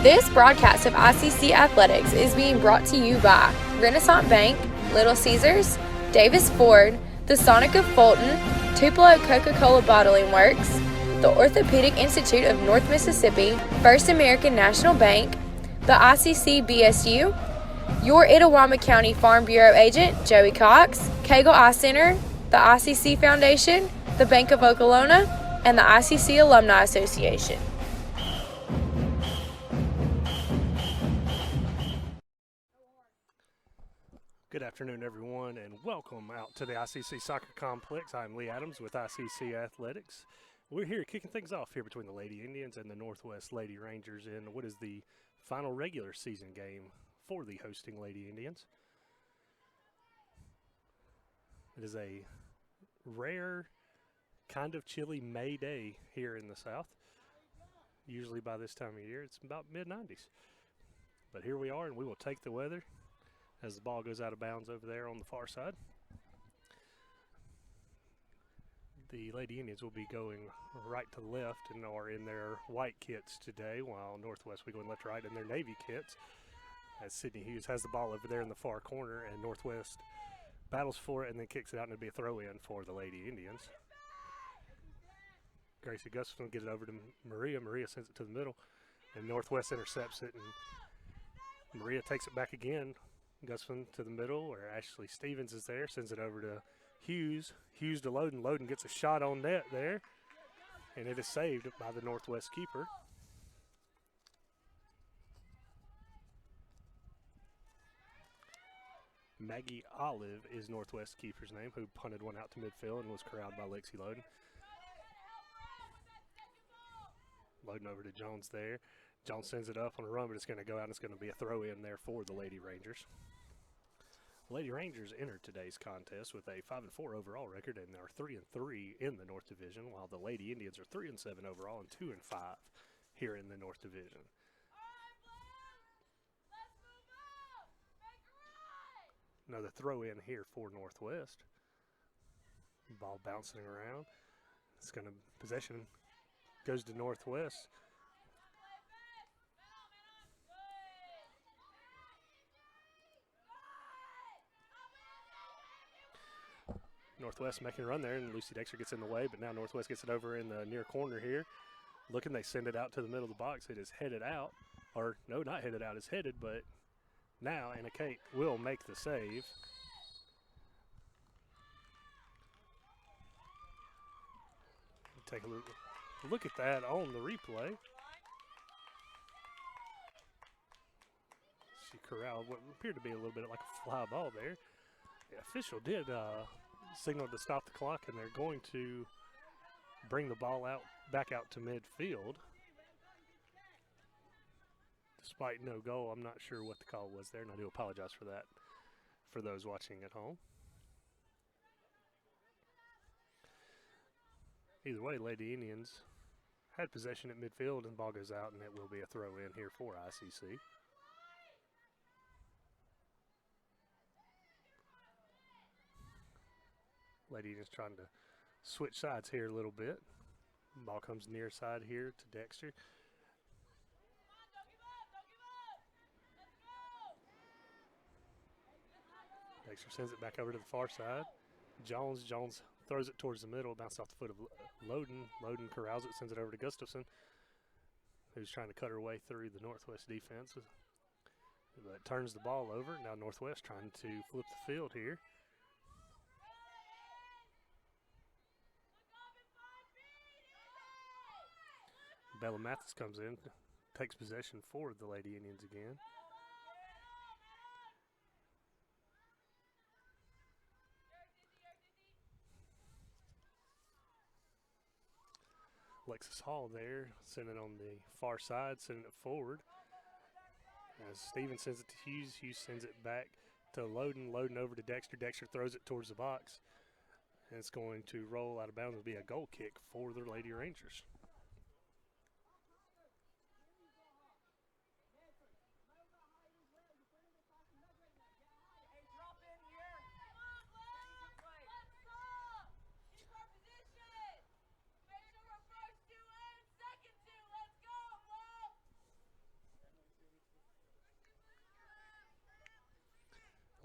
This broadcast of ICC Athletics is being brought to you by Renaissance Bank, Little Caesars, Davis Ford, the Sonic of Fulton, Tupelo Coca-Cola Bottling Works, the Orthopedic Institute of North Mississippi, First American National Bank, the ICC BSU, your Itawamba County Farm Bureau agent, Joey Cox, Cagle Eye Center, the ICC Foundation, the Bank of Okolona, and the ICC Alumni Association. Good afternoon, everyone, and welcome out to the ICC Soccer Complex. I'm Lee Adams with ICC Athletics. We're here kicking things off here between the Lady Indians and the Northwest Lady Rangers in what is the final regular season game for the hosting Lady Indians. It is a rare, kind of chilly May day here in the South. Usually by this time of year, it's about mid-90s. But here we are, and we will take the weather as the ball goes out of bounds over there on the far side. The Lady Indians will be going right to left and are in their white kits today, while Northwest will be going left to right in their navy kits. As Sydney Hughes has the ball over there in the far corner, and Northwest battles for it and then kicks it out, and it'll be a throw-in for the Lady Indians. Gracie Gustafson will get it over to Maria. Maria sends it to the middle, and Northwest intercepts it, and Maria takes it back again. Gustafson to the middle, where Ashley Stevens is there, sends it over to Hughes. Hughes to Loden. Loden gets a shot on net there, and it is saved by the Northwest keeper. Maggie Olive is Northwest keeper's name, who punted one out to midfield and was corralled by Lexi Loden. Loden over to Jones there. Jones sends it up on a run, but it's going to go out, and it's going to be a throw-in there for the Lady Rangers. Lady Rangers entered today's contest with a 5-4 overall record and are 3-3 in the North Division, while the Lady Indians are 3-7 overall and 2-5 here in the North Division. Another throw-in here for Northwest. Ball bouncing around. It's going to possession goes to Northwest. Northwest making a run there, and Lucy Dexter gets in the way, but now Northwest gets it over in the near corner here. Looking, they send it out to the middle of the box. It is headed out, or no, not headed out, it's headed, but now Anna Kate will make the save. Take a look at that on the replay. She corralled what appeared to be a little bit like a fly ball there. The official did signal to stop the clock, and they're going to bring the ball back out to midfield. Despite no goal, I'm not sure what the call was there, and I do apologize for that for those watching at home. Either way, Lady Indians had possession at midfield, and the ball goes out, and it will be a throw-in here for ICC. Lady Indians trying to switch sides here a little bit. Ball comes near side here to Dexter. Dexter sends it back over to the far side. Jones throws it towards the middle, bounces off the foot of Loden. Loden corrals it, sends it over to Gustafson, who's trying to cut her way through the Northwest defense. But turns the ball over. Now Northwest trying to flip the field here. Bella Mathis comes in, takes possession for the Lady Indians again. Alexis Hall there, sending it on the far side, sending it forward. As Stevens sends it to Hughes, Hughes sends it back to Loden. Loden over to Dexter. Dexter throws it towards the box. And it's going to roll out of bounds. It'll be a goal kick for the Lady Rangers.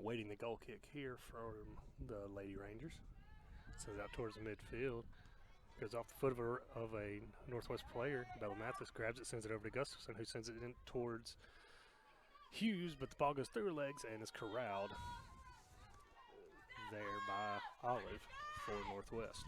Awaiting the goal kick here from the Lady Rangers. Sends it out towards the midfield. Goes off the foot of a Northwest player. Bella Mathis grabs it, sends it over to Gustafson, who sends it in towards Hughes, but the ball goes through her legs and is corralled there by Olive for Northwest.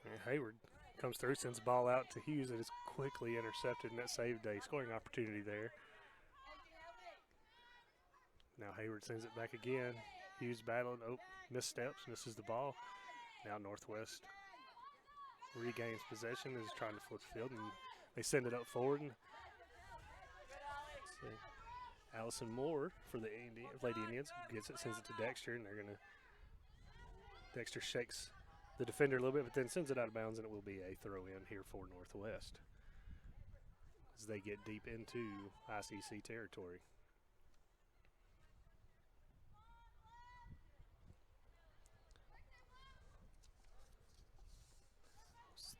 And Hayward comes through, sends the ball out to Hughes. It is quickly intercepted, and that saved a scoring opportunity there. Now Hayward sends it back again. Hughes battling. Oh, missteps, misses the ball. Now Northwest regains possession, is trying to flip the field, and they send it up forward. And Allison Moore for the Lady Indians gets it, sends it to Dexter, and Dexter shakes the defender a little bit, but then sends it out of bounds, and it will be a throw-in here for Northwest as they get deep into ICC territory.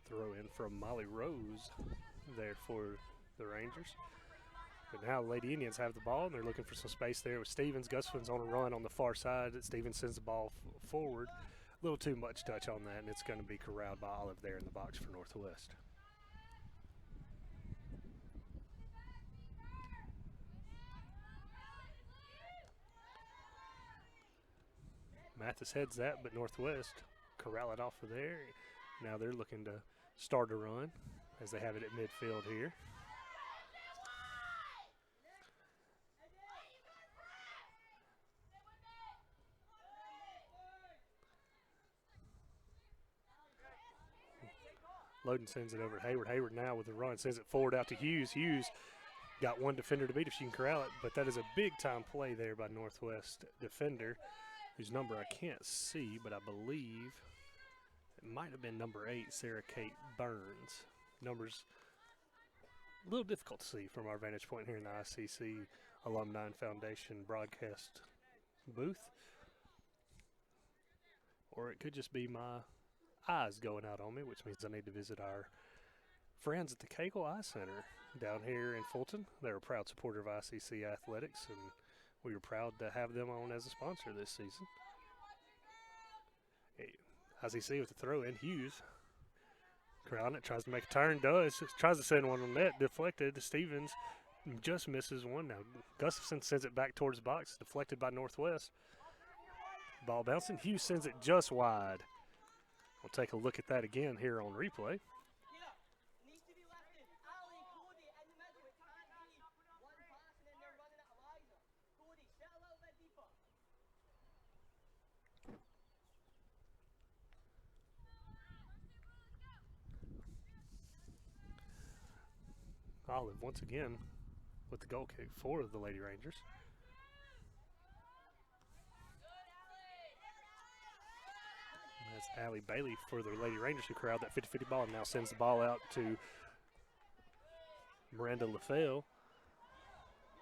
Throw in from Molly Rose there for the Rangers. But now the Lady Indians have the ball, and they're looking for some space there with Stevens. Gustafson's on a run on the far side. Stevens sends the ball forward. A little too much touch on that, and it's going to be corralled by Olive there in the box for Northwest. Mathis heads that, but Northwest corral it off of there. Now they're looking to start a run as they have it at midfield here. Loden sends it over to Hayward. Hayward now with the run, sends it forward out to Hughes. Hughes got one defender to beat if she can corral it, but that is a big-time play there by Northwest defender, whose number I can't see, but I believe it might have been number 8, Sarah Kate Burns. Numbers a little difficult to see from our vantage point here in the ICC Alumni Foundation broadcast booth. Or it could just be my eyes going out on me, which means I need to visit our friends at the Cagle Eye Center down here in Fulton. They're a proud supporter of ICC athletics, and we were proud to have them on as a sponsor this season. ICC with the throw in. Hughes corralling it, tries to make a turn, tries to send one on net, deflected. Stevens just misses one. Now Gustafson sends it back towards the box, deflected by Northwest. Ball bouncing. Hughes sends it just wide. We'll take a look at that again here on replay. Olive once again with the goal kick for the Lady Rangers. That's Allie Bailey for the Lady Rangers, who corralled that 50-50 ball and now sends the ball out to Miranda LaFell,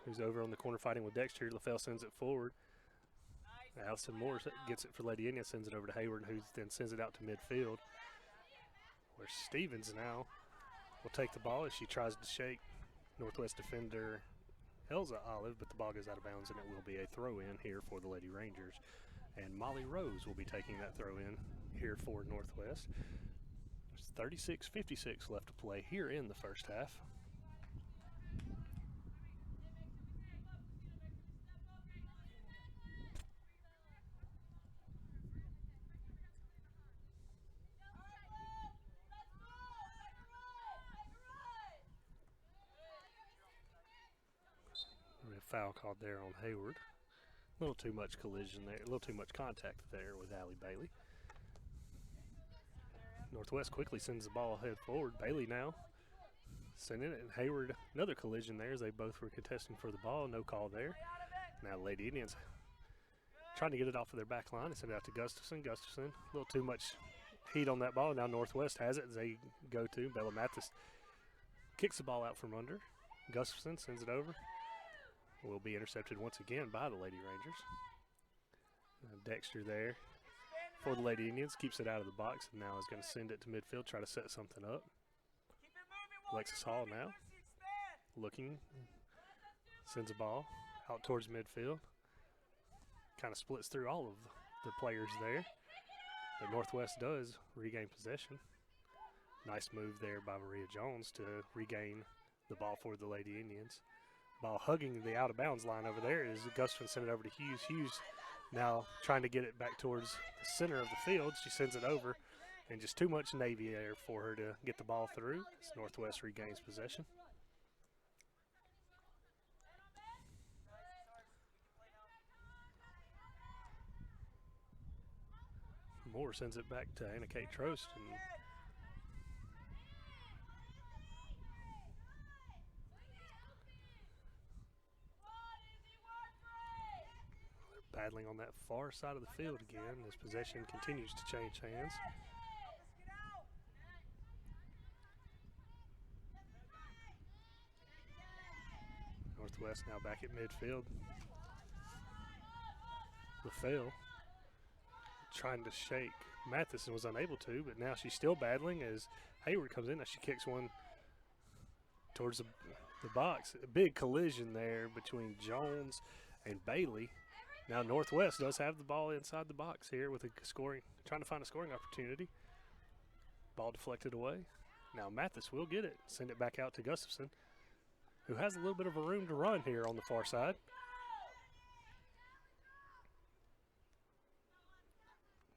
who's over on the corner fighting with Dexter. LaFell sends it forward. Allison Moore gets it for Lady Indians, sends it over to Hayward, who then sends it out to midfield, where Stevens now will take the ball as she tries to shake Northwest defender Elza Olive, but the ball goes out of bounds, and it will be a throw-in here for the Lady Rangers. And Molly Rose will be taking that throw-in here for Northwest. There's 36:56 left to play here in the first half. Foul called there on Hayward. A little too much collision there, a little too much contact there with Allie Bailey. Northwest quickly sends the ball head forward. Bailey now sending it, and Hayward, another collision there as they both were contesting for the ball. No call there. Now Lady Indians trying to get it off of their back line and send it out to Gustafson. Gustafson, a little too much heat on that ball. Now Northwest has it as they go to. Bella Mathis kicks the ball out from under. Gustafson sends it over. Will be intercepted once again by the Lady Rangers. Dexter there for the Lady Indians. Keeps it out of the box and now is going to send it to midfield, try to set something up. Alexis Hall now looking, sends a ball out towards midfield. Kind of splits through all of the players there. But Northwest does regain possession. Nice move there by Maria Jones to regain the ball for the Lady Indians. Ball hugging the out-of-bounds line over there is Gustafson sent it over to Hughes. Hughes now trying to get it back towards the center of the field. She sends it over, and just too much Navy there for her to get the ball through as Northwest regains possession. Moore sends it back to Anna Kate Trost. And they're battling on that far side of the field again as possession continues to change hands. Northwest now back at midfield. LaFell trying to shake. Matheson was unable to, but now she's still battling as Hayward comes in. Now she kicks one towards the box. A big collision there between Jones and Bailey. Now Northwest does have the ball inside the box here with a scoring, trying to find a scoring opportunity. Ball deflected away. Now Mathis will get it, send it back out to Gustafson, who has a little bit of a room to run here on the far side.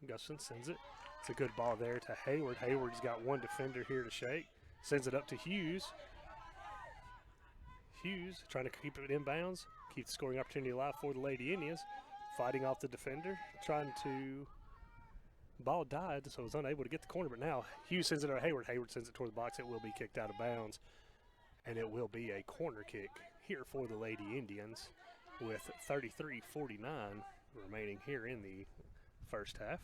Gustafson sends it. It's a good ball there to Hayward. Hayward's got one defender here to shake. Sends it up to Hughes. Hughes trying to keep it inbounds, keep the scoring opportunity alive for the Lady Indians. Fighting off the defender, trying to, ball died, so was unable to get the corner, but now Hughes sends it to Hayward. Hayward sends it toward the box. It will be kicked out of bounds, and it will be a corner kick here for the Lady Indians with 33:49 remaining here in the first half.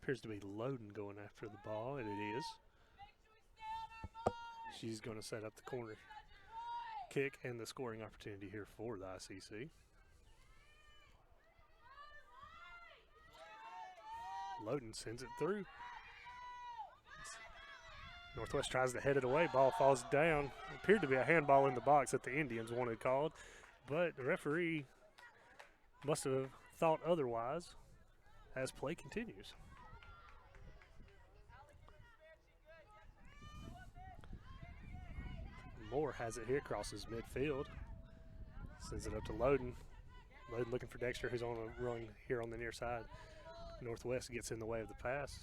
Appears to be Loden going after the ball, and it is. She's going to set up the corner kick and the scoring opportunity here for the ICC. Loden sends it through. Northwest tries to head it away. Ball falls down. It appeared to be a handball in the box that the Indians wanted called, but the referee must have thought otherwise as play continues. Moore has it here, crosses midfield. Sends it up to Loden. Loden looking for Dexter, who's on a run here on the near side. Northwest gets in the way of the pass,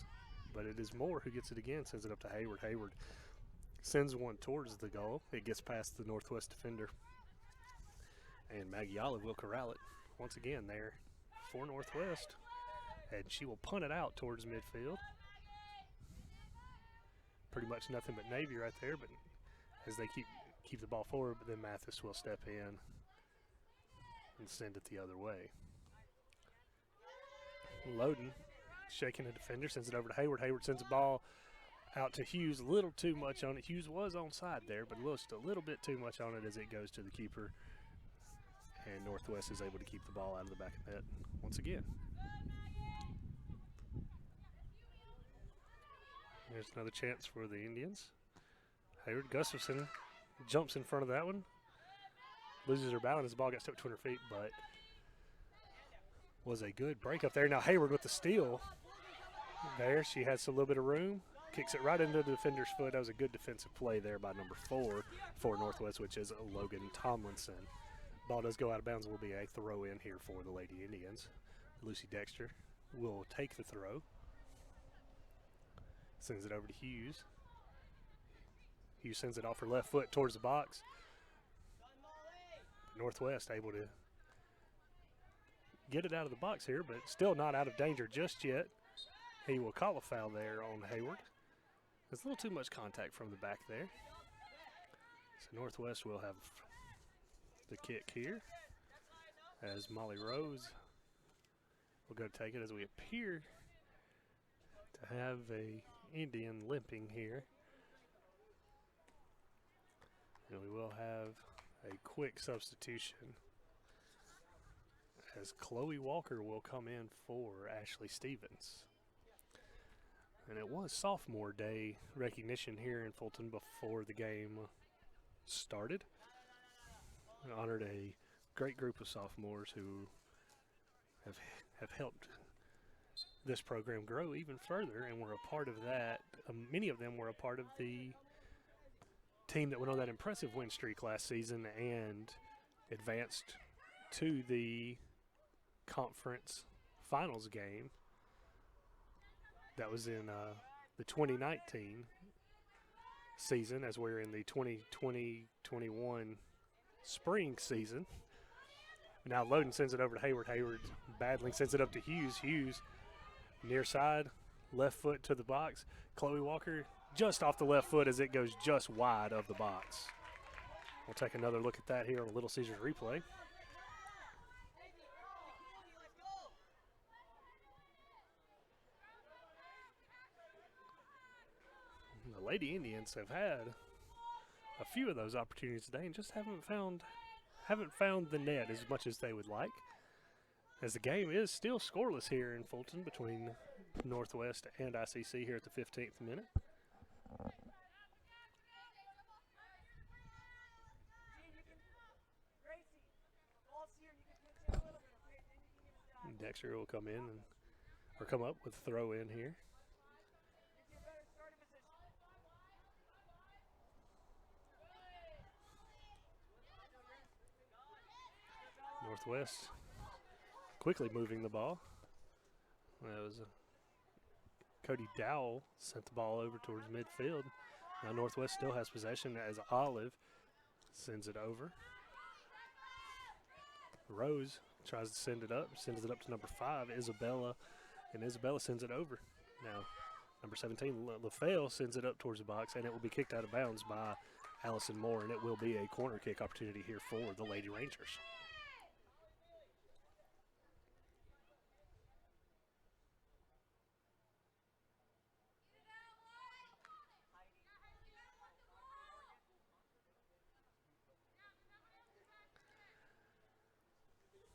but it is Moore who gets it again, sends it up to Hayward. Hayward sends one towards the goal. It gets past the Northwest defender, and Maggie Olive will corral it once again there for Northwest, and she will punt it out towards midfield. Pretty much nothing but Navy right there, but as they keep the ball forward, but then Mathis will step in and send it the other way. Loden shaking a defender, sends it over to Hayward. Hayward sends a ball out to Hughes, a little too much on it. Hughes was onside there, but just a little bit too much on it as it goes to the keeper. And Northwest is able to keep the ball out of the back of the net once again. There's another chance for the Indians. Hayward, Gustafson jumps in front of that one. Loses her balance. The ball got stuck 200 feet, but was a good break up there. Now Hayward with the steal there. She has a little bit of room. Kicks it right into the defender's foot. That was a good defensive play there by number 4 for Northwest, which is Logan Tomlinson. Ball does go out of bounds. Will be a throw in here for the Lady Indians. Lucy Dexter will take the throw. Sends it over to Hughes. Hughes sends it off her left foot towards the box. Northwest able to get it out of the box here, but still not out of danger just yet. He will call a foul there on Hayward. There's a little too much contact from the back there. So Northwest will have the kick here as Molly Rose will go take it as we appear to have a Indian limping here. And we will have a quick substitution as Chloe Walker will come in for Ashley Stevens. And it was sophomore day recognition here in Fulton before the game started. We honored a great group of sophomores who have helped this program grow even further and were a part of that. Many of them were a part of the team that went on that impressive win streak last season and advanced to the conference finals game. That was in the 2019 season, as we're in the 2020-21 spring season. Now Loden sends it over to Hayward. Hayward battling, sends it up to Hughes. Hughes near side, left foot to the box. Chloe Walker just off the left foot as it goes just wide of the box. We'll take another look at that here on a Little Caesars replay. The Lady Indians have had a few of those opportunities today and just haven't found the net as much as they would like, as the game is still scoreless here in Fulton between Northwest and ICC here at the 15th minute. Dexter will come in or come up with a throw in here. Northwest quickly moving the ball. That was Cody Dowell sent the ball over towards midfield. Now Northwest still has possession as Olive sends it over. Rose tries to sends it up to number 5, Isabella, and Isabella sends it over. Now number 17, LaFale sends it up towards the box, and it will be kicked out of bounds by Allison Moore, and it will be a corner kick opportunity here for the Lady Rangers.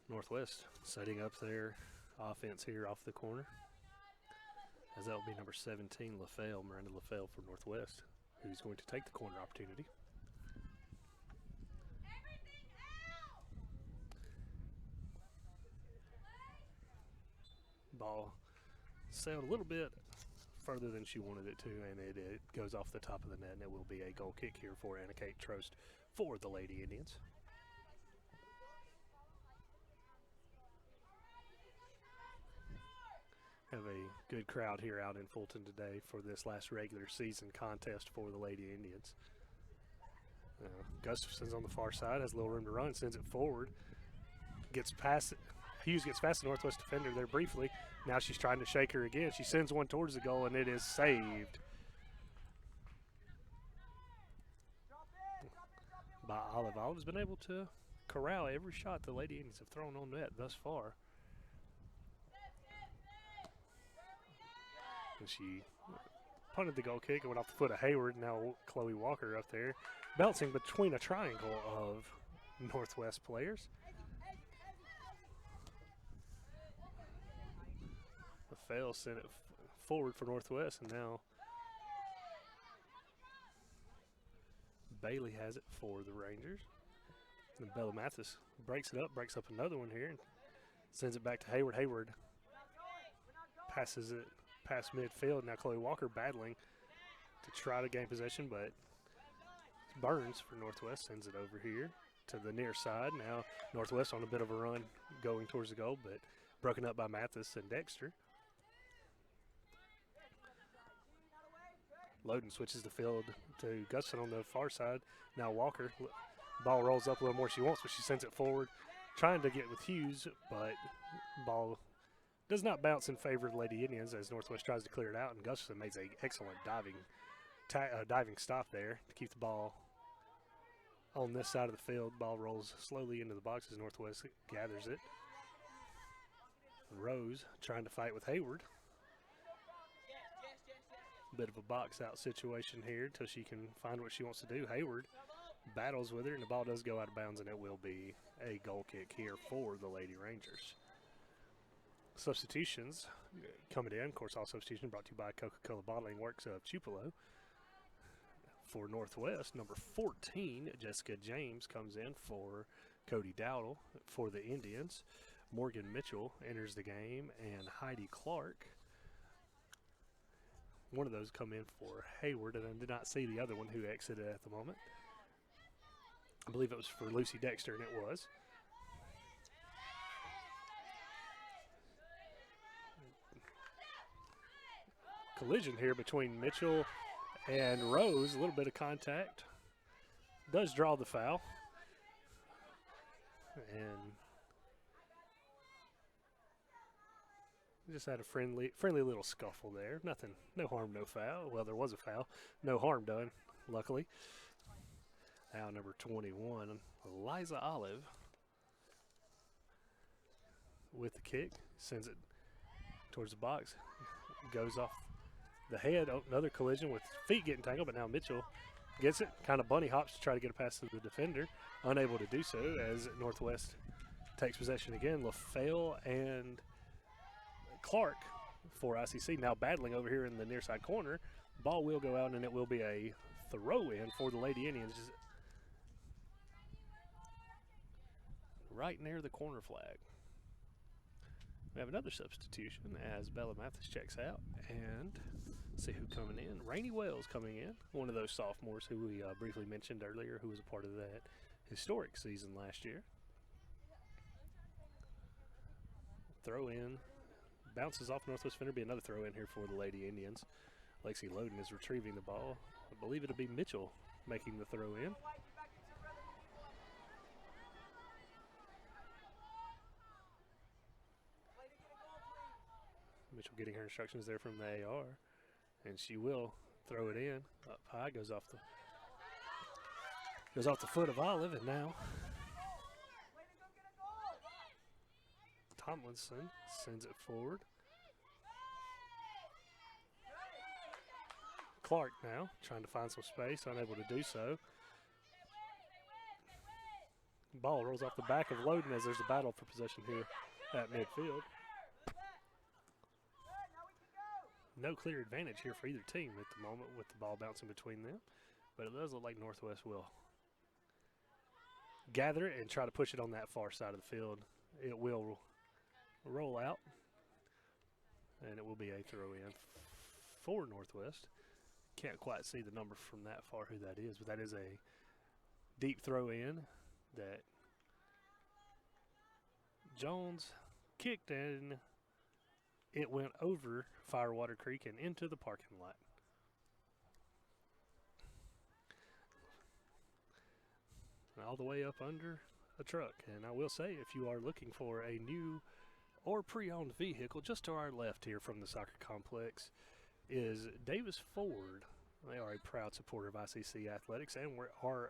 Northwest setting up their offense here off the corner, as that will be number 17, LaFale, Miranda LaFale for Northwest, who's going to take the corner opportunity. Ball sailed a little bit further than she wanted it to, and it goes off the top of the net, and it will be a goal kick here for Anna Kate Trost for the Lady Indians. Have a good crowd here out in Fulton today for this last regular season contest for the Lady Indians. Gustafson's on the far side, has a little room to run, sends it forward, gets past it. Hughes gets past the Northwest defender there briefly. Now she's trying to shake her again. She sends one towards the goal, and it is saved by Olive. Olive's been able to corral every shot the Lady Indians have thrown on net thus far. And she punted the goal kick. It went off the foot of Hayward. Now Chloe Walker up there, bouncing between a triangle of Northwest players. LaFale sent it forward for Northwest, and now Bailey has it for the Rangers. And Bella Mathis breaks up another one here, and sends it back to Hayward. Hayward passes it past midfield. Now Chloe Walker battling to try to gain possession, but Burns for Northwest sends it over here to the near side. Now Northwest on a bit of a run going towards the goal, but broken up by Mathis and Dexter. Loden switches the field to Gusson on the far side. Now Walker, ball rolls up a little more than she wants, but she sends it forward, trying to get with Hughes, but ball does not bounce in favor of the Lady Indians as Northwest tries to clear it out, and Gustafson makes an excellent diving stop there to keep the ball on this side of the field. Ball rolls slowly into the box as Northwest gathers it. Rose trying to fight with Hayward. Bit of a box out situation here until she can find what she wants to do. Hayward battles with it, and the ball does go out of bounds, and it will be a goal kick here for the Lady Rangers. Substitutions coming in. Of course, all substitutions brought to you by Coca-Cola Bottling Works of Tupelo. For Northwest, number 14, Jessica James comes in for Cody Dowdle. For the Indians, Morgan Mitchell enters the game, and Heidi Clark. One of those come in for Hayward, and I did not see the other one who exited at the moment. I believe it was for Lucy Dexter, and it was. Collision here between Mitchell and Rose. A little bit of contact. Does draw the foul. And just had a friendly little scuffle there. Nothing, no harm, no foul. Well, there was a foul. No harm done, luckily. Now number 21, Eliza Olive with the kick. Sends it towards the box. Goes off the head. Oh, another collision with feet getting tangled, but now Mitchell gets it. Kind of bunny hops to try to get a pass to the defender. Unable to do so as Northwest takes possession again. LaFale and Clark for ICC now battling over here in the near side corner. Ball will go out, and it will be a throw-in for the Lady Indians right near the corner flag. We have another substitution as Bella Mathis checks out, and see who coming in. Rainey Wells coming in, one of those sophomores who we briefly mentioned earlier, who was a part of that historic season last year. Throw in, bounces off Northwest Fender. Be another throw in here for the Lady Indians. Lexi Loden is retrieving the ball. I believe it'll be Mitchell making the throw in. Mitchell getting her instructions there from the AR, and she will throw it in. Up high, goes off the foot of Olive, and now Tomlinson sends it forward. Clark now trying to find some space, unable to do so. Ball rolls off the back of Loden as there's a battle for possession here at midfield. No clear advantage here for either team at the moment with the ball bouncing between them, but it does look like Northwest will gather it and try to push it on that far side of the field. It will roll out, and it will be a throw-in for Northwest. Can't quite see the number from that far who that is, but that is a deep throw-in that Jones kicked, and it went over Firewater Creek and into the parking lot. All the way up under a truck. And I will say, if you are looking for a new or pre-owned vehicle, just to our left here from the soccer complex is Davis Ford. They are a proud supporter of ICC Athletics, and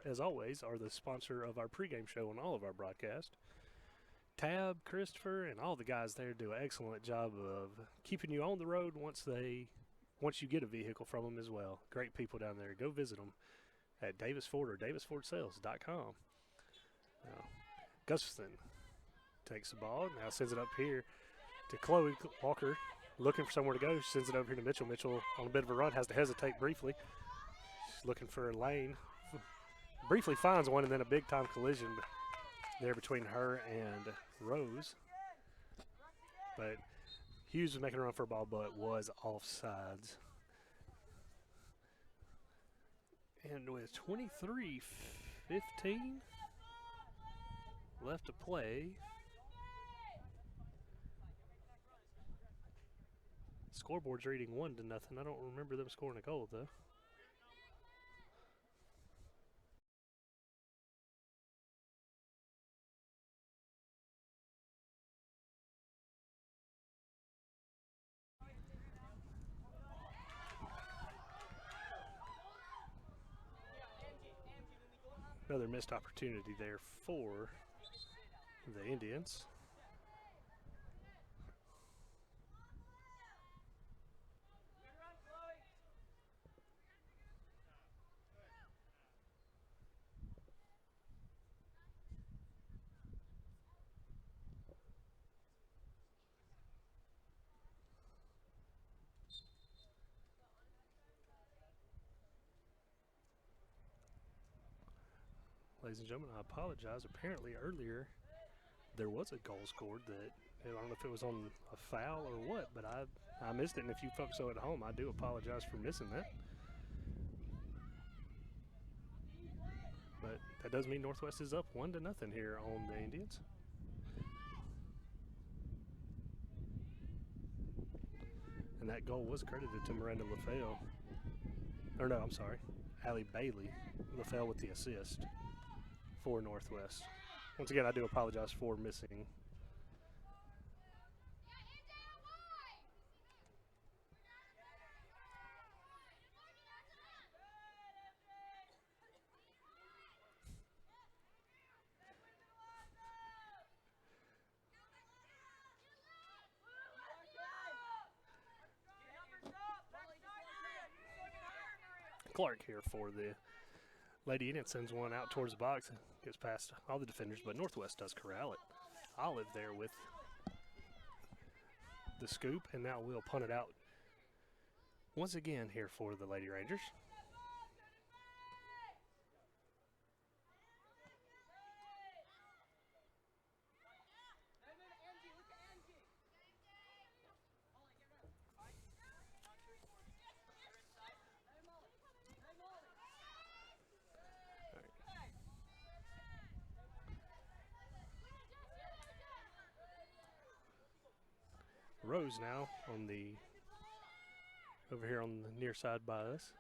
as always, are the sponsor of our pregame show on all of our broadcasts. Tab, Christopher, and all the guys there do an excellent job of keeping you on the road once you get a vehicle from them as well. Great people down there. Go visit them at Davis Ford or davisfordsales.com. Now, Gustafson takes the ball, now sends it up here to Chloe Walker, looking for somewhere to go. She sends it over here to Mitchell. Mitchell on a bit of a run, has to hesitate briefly. She's looking for a lane. Briefly finds one, and then a big-time collision there between her and Rose. But Hughes was making a run for a ball, but was offsides. And with 23-15 left to play, scoreboard's reading 1-0. I don't remember them scoring a goal, though. Another missed opportunity there for the Indians. ladies and gentlemen, I apologize. Apparently earlier there was a goal scored that, I don't know if it was on a foul or what, but I missed it. And if you folks saw it at home, I do apologize for missing that. But that does mean Northwest is up 1-0 here on the Indians. And that goal was credited to Miranda LaFell. Or no, I'm sorry, Allie Bailey. LaFell with the assist for Northwest. Once again, I do apologize for missing. Clark here for the Lady Indians, sends one out towards the box, gets past all the defenders, but Northwest does corral it. Olive there with the scoop, and now we'll punt it out once again here for the Lady Rangers. Rose now on the over here on the near side by us.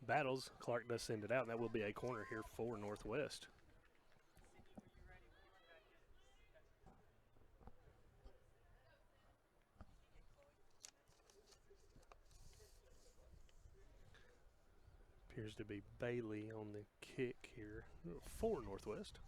Battles, Clark does send it out, and that will be a corner here for Northwest. Appears to be Bailey on the kick here for Northwest.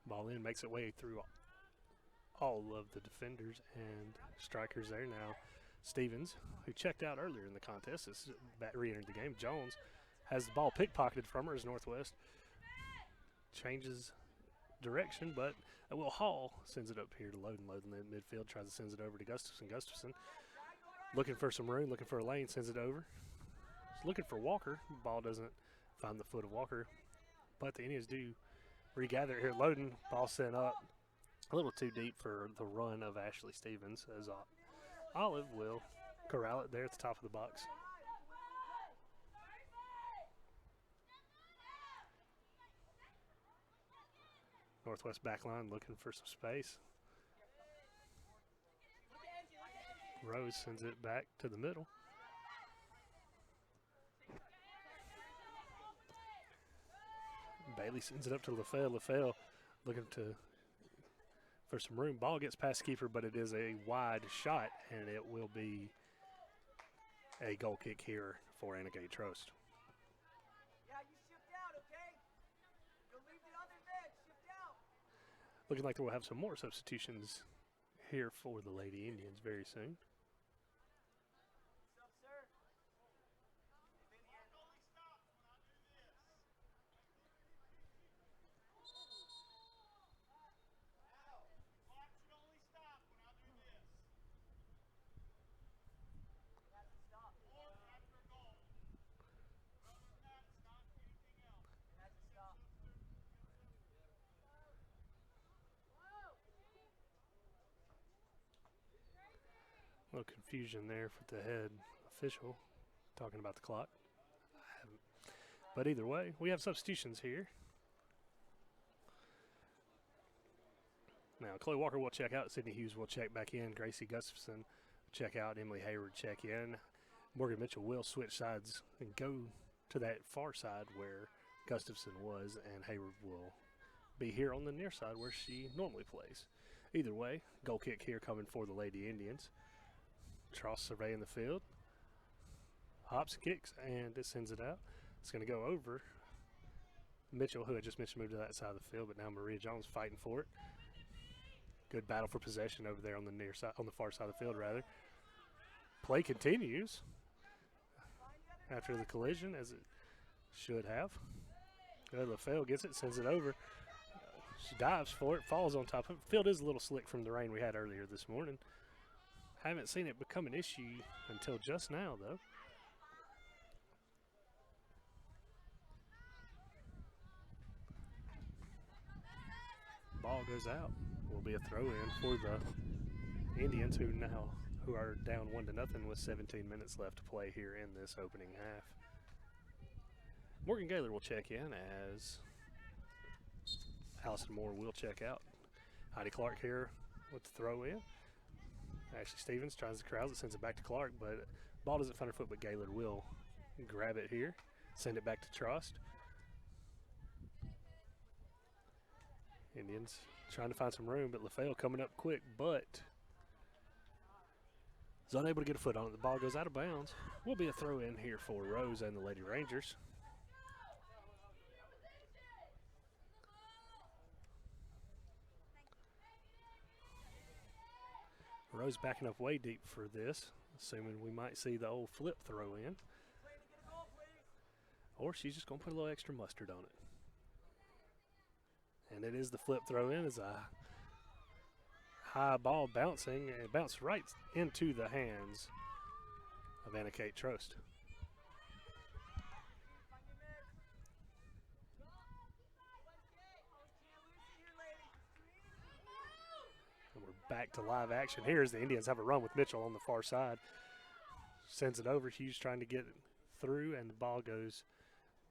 Ball in, makes its way through all of the defenders and strikers there now. Stevens, who checked out earlier in the contest, has re-entered the game. Jones has the ball pickpocketed from her as Northwest changes direction, but Will Hall sends it up here to Loden. Loden in midfield tries to send it over to Gustafson. Gustafson looking for some room, looking for a lane, sends it over. He's looking for Walker. Ball doesn't find the foot of Walker, but the Indians do regather here. Loden, ball sent up a little too deep for the run of Ashley Stevens, as Olive will corral it there at the top of the box. Northwest backline looking for some space. Rose sends it back to the middle. Bailey sends it up to LaFell. LaFell looking for some room. Ball gets past keeper, but it is a wide shot, and it will be a goal kick here for Anna Gay Trost. Yeah, you shift out, okay? You'll leave the other bed. Shift out. Looking like we'll have some more substitutions here for the Lady Indians very soon. What's up, sir? A little confusion there for the head official talking about the clock. But either way, we have substitutions here. Now, Chloe Walker will check out. Sydney Hughes will check back in. Gracie Gustafson check out. Emily Hayward check in. Morgan Mitchell will switch sides and go to that far side where Gustafson was, and Hayward will be here on the near side where she normally plays. Either way, goal kick here coming for the Lady Indians. Tross surveying the field. Hops, kicks, and it sends it out. It's going to go over Mitchell, who I just mentioned moved to that side of the field, but now Maria Jones fighting for it. Good battle for possession over there on the near side, on the far side of the field, rather. Play continues after the collision, as it should have. LaFell gets it, sends it over. She dives for it, falls on top of it. Field is a little slick from the rain we had earlier this morning. Haven't seen it become an issue until just now, though. Ball goes out. Will be a throw-in for the Indians, who are down 1-0 with 17 minutes left to play here in this opening half. Morgan Gaylor will check in as Allison Moore will check out. Heidi Clark here with the throw-in. Ashley Stevens tries to corral it, sends it back to Clark, but ball doesn't find her foot, but Gaylor will grab it here, send it back to Trost. Indians trying to find some room, but LaFell coming up quick, but is unable to get a foot on it. The ball goes out of bounds. Will be a throw-in here for Rose and the Lady Rangers. Rose backing up way deep for this, assuming we might see the old flip throw in. Or she's just going to put a little extra mustard on it. And it is the flip throw in as a high ball bouncing, and it bounced right into the hands of Anna Kate Trost. And we're back to live action here as the Indians have a run with Mitchell on the far side. Sends it over. Hughes trying to get it through, and the ball goes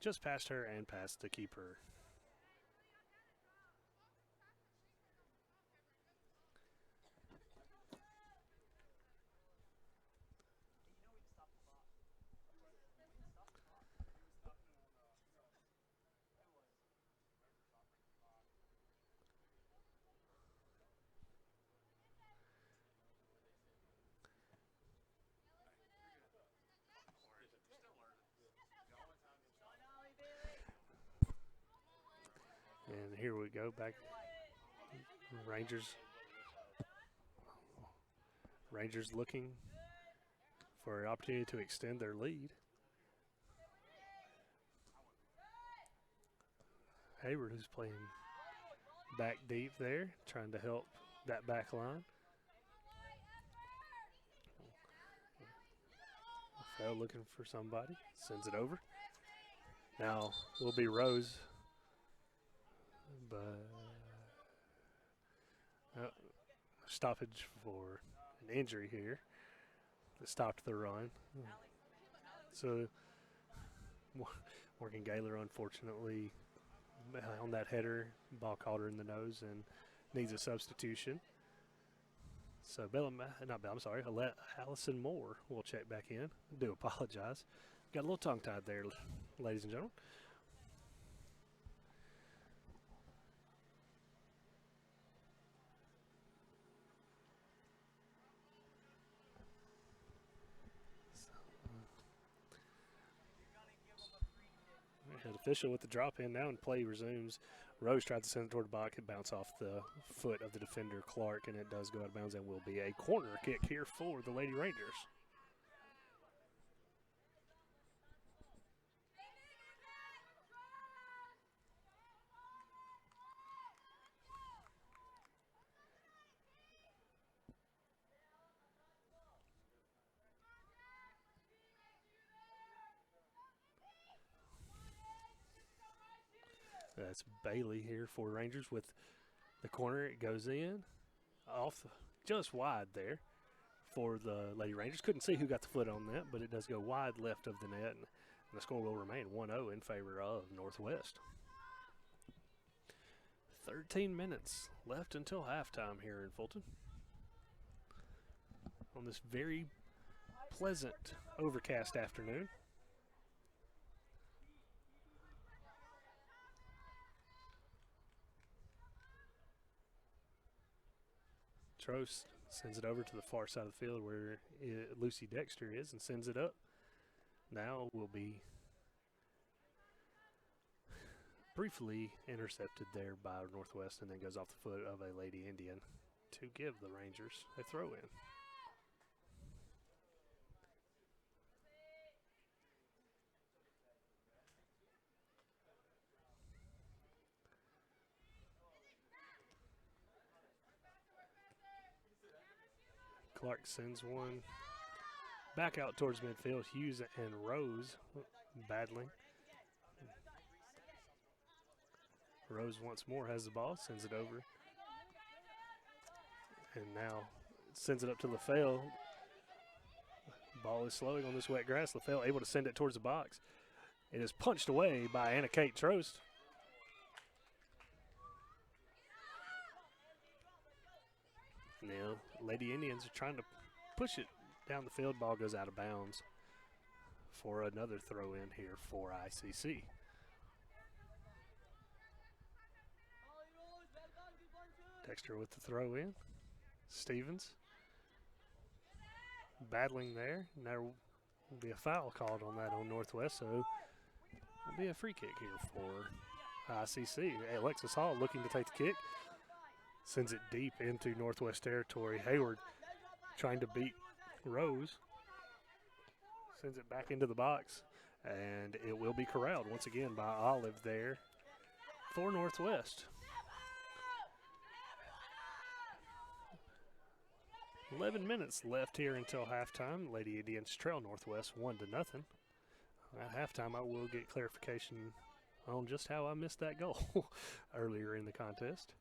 just past her and past the keeper. And here we go back. Rangers looking for an opportunity to extend their lead. Hayward, who's playing back deep there, trying to help that back line. Fell looking for somebody, sends it over. Now will be Rose, but stoppage for an injury here that stopped the run. So Morgan Gaylor, unfortunately, on that header, ball caught her in the nose and needs a substitution. So Allison Moore will check back in. I do apologize. Got a little tongue-tied there, ladies and gentlemen. Head official with the drop in now, and play resumes. Rose tried to send it toward the box. It bounced off the foot of the defender, Clark, and it does go out of bounds and will be a corner kick here for the Lady Rangers. That's Bailey here for Rangers with the corner. It goes in off just wide there for the Lady Rangers. Couldn't see who got the foot on that, but it does go wide left of the net, and the score will remain 1-0 in favor of Northwest. 13 minutes left until halftime here in Fulton on this very pleasant overcast afternoon. Trost sends it over to the far side of the field where Lucy Dexter is and sends it up. Now will be briefly intercepted there by Northwest and then goes off the foot of a Lady Indian to give the Rangers a throw-in. Clark sends one back out towards midfield. Hughes and Rose battling. Rose once more has the ball, sends it over. And now sends it up to LaFell. Ball is slowing on this wet grass. LaFell able to send it towards the box. It is punched away by Anna Kate Trost. Now, Lady Indians are trying to push it down the field. Ball goes out of bounds for another throw in here for ICC. Dexter with the throw in. Stevens battling there. And there will be a foul called on that on Northwest, so it will be a free kick here for ICC. Alexis Hall looking to take the kick. Sends it deep into Northwest territory. Hayward trying to beat Rose. Sends it back into the box, and it will be corralled once again by Olive there for Northwest. 11 minutes left here until halftime. Lady Indians trail Northwest 1-0. At halftime, I will get clarification on just how I missed that goal earlier in the contest.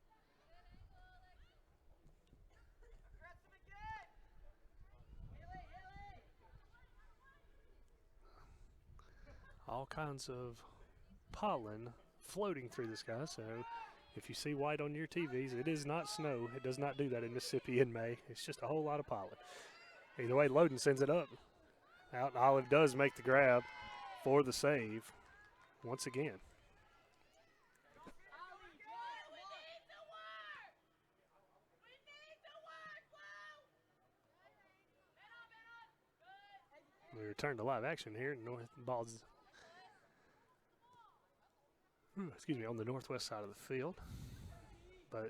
All kinds of pollen floating through the sky, so if you see white on your TVs, it is not snow. It does not do that in Mississippi in May. It's just a whole lot of pollen. Either way, Loden sends it up. Out, and Olive does make the grab for the save once again. We return to live action here. Ball's on the northwest side of the field. But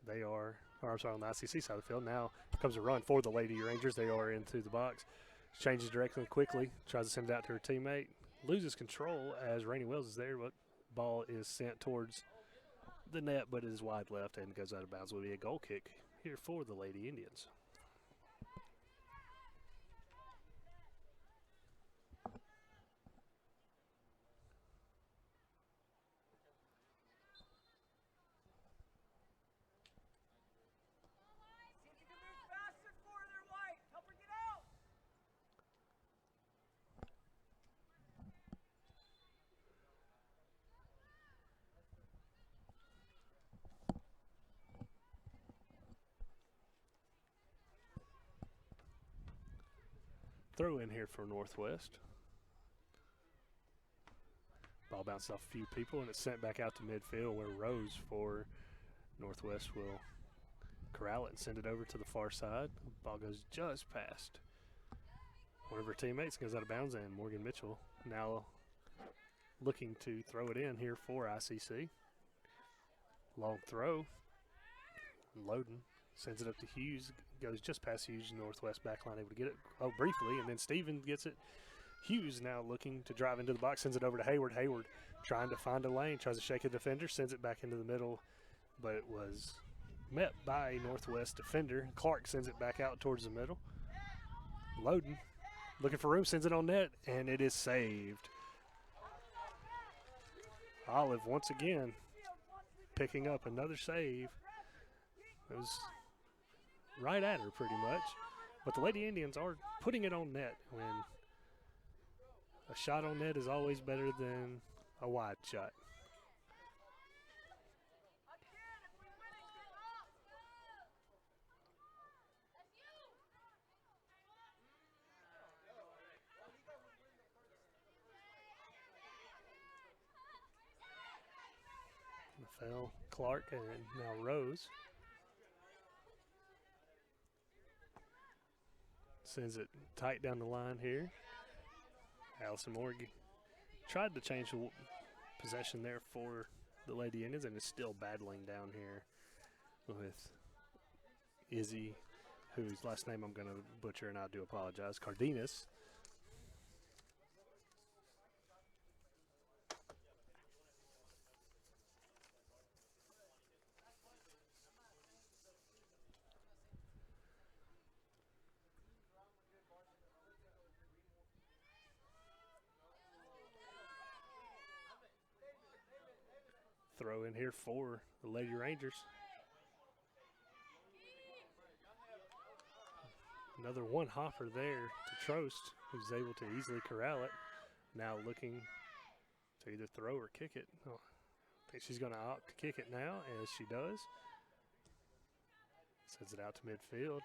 they are, on the ICC side of the field. Now comes a run for the Lady Rangers. They are into the box. Changes direction quickly. Tries to send it out to her teammate. Loses control as Rainey Wells is there, but ball is sent towards the net, but it is wide left and goes out of bounds. Will be a goal kick here for the Lady Indians. Throw in here for Northwest. Ball bounces off a few people and it's sent back out to midfield where Rose for Northwest will corral it and send it over to the far side. Ball goes just past one of her teammates, goes out of bounds, and Morgan Mitchell now looking to throw it in here for ICC. Long throw. Loden sends it up to Hughes, goes just past Hughes, Northwest backline able to get it briefly, and then Stevens gets it. Hughes now looking to drive into the box, sends it over to Hayward. Hayward trying to find a lane, tries to shake a defender, sends it back into the middle, but it was met by a Northwest defender. Clark sends it back out towards the middle. Loden looking for room, sends it on net, and it is saved. Olive once again picking up another save. It was right at her pretty much. But the Lady Indians are putting it on net when a shot on net is always better than a wide shot. LaFell, Clark, and now Rose. Sends it tight down the line here. Allison Morgan tried to change the possession there for the Lady Indians and is still battling down here with Izzy, whose last name I'm going to butcher and I do apologize, Cardenas. Throw in here for the Lady Rangers. Another one hopper there to Trost, who's able to easily corral it. Now looking to either throw or kick it. Oh, I think she's going to opt to kick it now, as she does. Sends it out to midfield.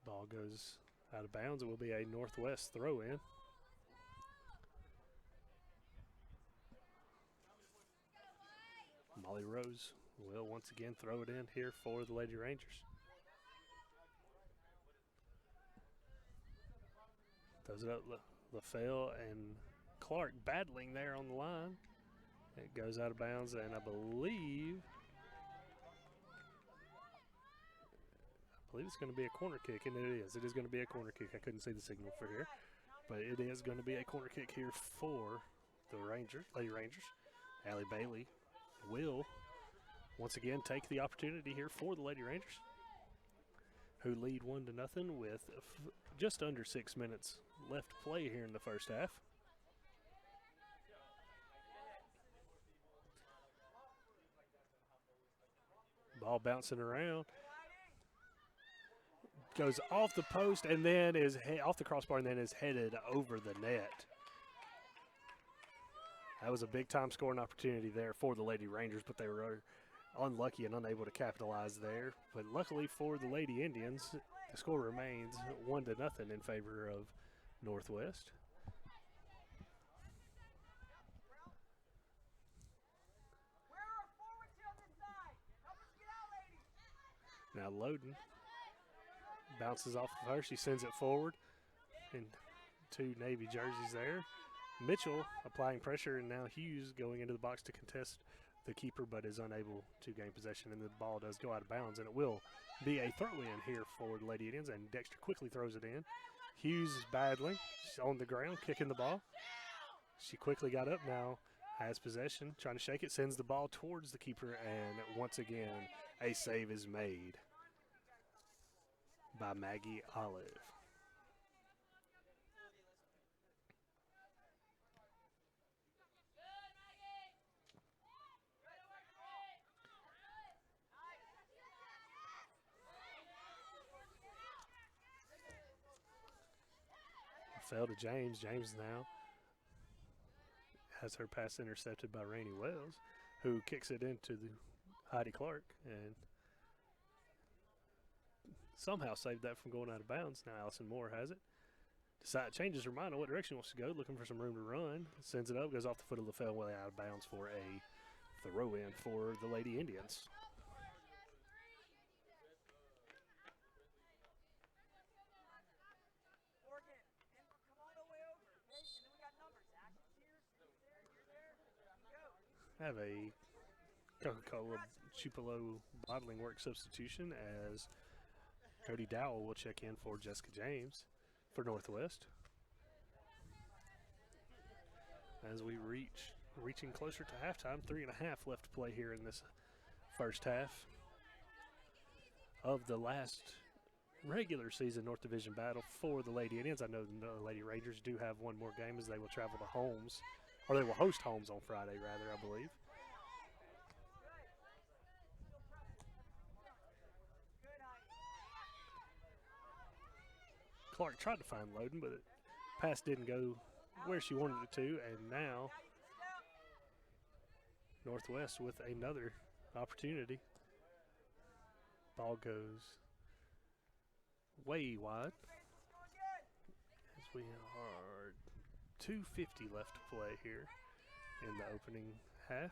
Ball goes out of bounds. It will be a Northwest throw-in. Molly Rose will once again throw it in here for the Lady Rangers. Throws it up, LaFell and Clark battling there on the line. It goes out of bounds, and I believe it's going to be a corner kick, and it is. It is going to be a corner kick. I couldn't see the signal for here, but it is going to be a corner kick here for the Lady Rangers. Allie Bailey will once again take the opportunity here for the Lady Rangers, who lead 1-0 with just under 6 minutes left to play here in the first half. Ball bouncing around. Goes off the post and then is off the crossbar and then is headed over the net. That was a big-time scoring opportunity there for the Lady Rangers, but they were unlucky and unable to capitalize there. But luckily for the Lady Indians, the score remains 1-0 in favor of Northwest. Now Loden bounces off of her. She sends it forward. And 2 Navy jerseys there. Mitchell applying pressure, and now Hughes going into the box to contest the keeper, but is unable to gain possession, and the ball does go out of bounds, and it will be a throw-in here for the Lady Indians, and Dexter quickly throws it in. Hughes is battling. She's on the ground, kicking the ball. She quickly got up now, has possession, trying to shake it, sends the ball towards the keeper, and once again, a save is made by Maggie Olive. Fell to James. James now has her pass intercepted by Rainey Wells, who kicks it into the Heidi Clark and somehow saved that from going out of bounds. Now Allison Moore has it. Changes her mind on what direction she wants to go, looking for some room to run. Sends it up, goes off the foot of LaFell, way out of bounds for a throw-in for the Lady Indians. Have a Coca-Cola Tupelo bottling work substitution as Cody Dowell will check in for Jessica James for Northwest. As we reaching closer to halftime, 3.5 left to play here in this first half of the last regular season North Division battle for the Lady Indians. I know the Lady Rangers do have one more game as they will travel to Holmes. Or they will host Holmes on Friday, rather, I believe. Clark tried to find Loden, but the pass didn't go where she wanted it to, and now Northwest with another opportunity. Ball goes way wide. As we are 2:50 left to play here in the opening half.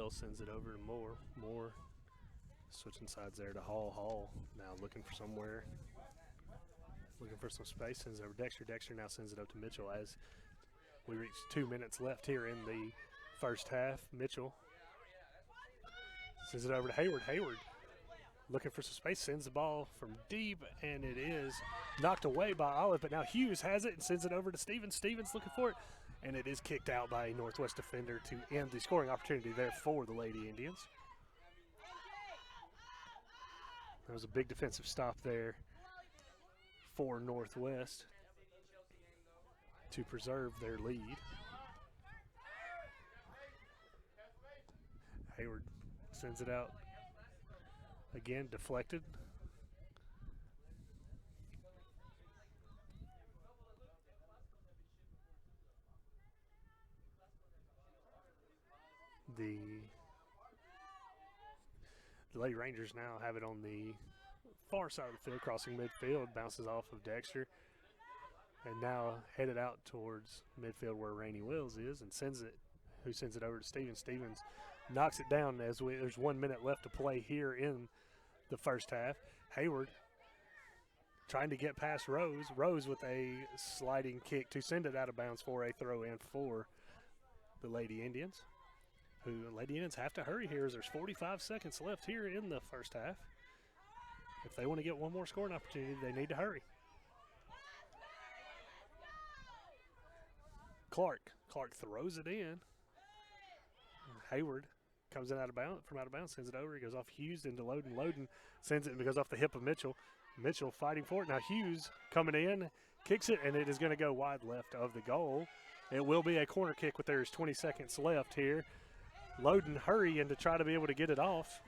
Wells sends it over to Moore. Moore switching sides there to Hall. Hall now looking for somewhere. Looking for some space. Sends it over to Dexter. Dexter now sends it up to Mitchell as we reach 2 minutes left here in the first half. Mitchell sends it over to Hayward. Hayward looking for some space, sends the ball from deep, and it is knocked away by Olive, but now Hughes has it and sends it over to Stevens. Stevens looking for it, and it is kicked out by a Northwest defender to end the scoring opportunity there for the Lady Indians. There was a big defensive stop there for Northwest to preserve their lead. Hayward sends it out again, deflected. The Lady Rangers now have it on the far side of the field, crossing midfield, bounces off of Dexter, and now headed out towards midfield where Rainey Wells is, and sends it over to Stevens. Stevens knocks it down as there's 1 minute left to play here in the first half. Hayward trying to get past Rose. Rose with a sliding kick to send it out of bounds for a throw in for the Lady Indians. Lady Indians have to hurry here as there's 45 seconds left here in the first half. If they want to get one more scoring opportunity, they need to hurry. Clark throws it in. Hayward comes in from out of bounds, sends it over. He goes off Hughes into Loden. Loden sends it and goes off the hip of Mitchell. Mitchell fighting for it. Now Hughes coming in, kicks it, and it is going to go wide left of the goal. It will be a corner kick with there's 20 seconds left here. Loden hurrying to try to be able to get it off.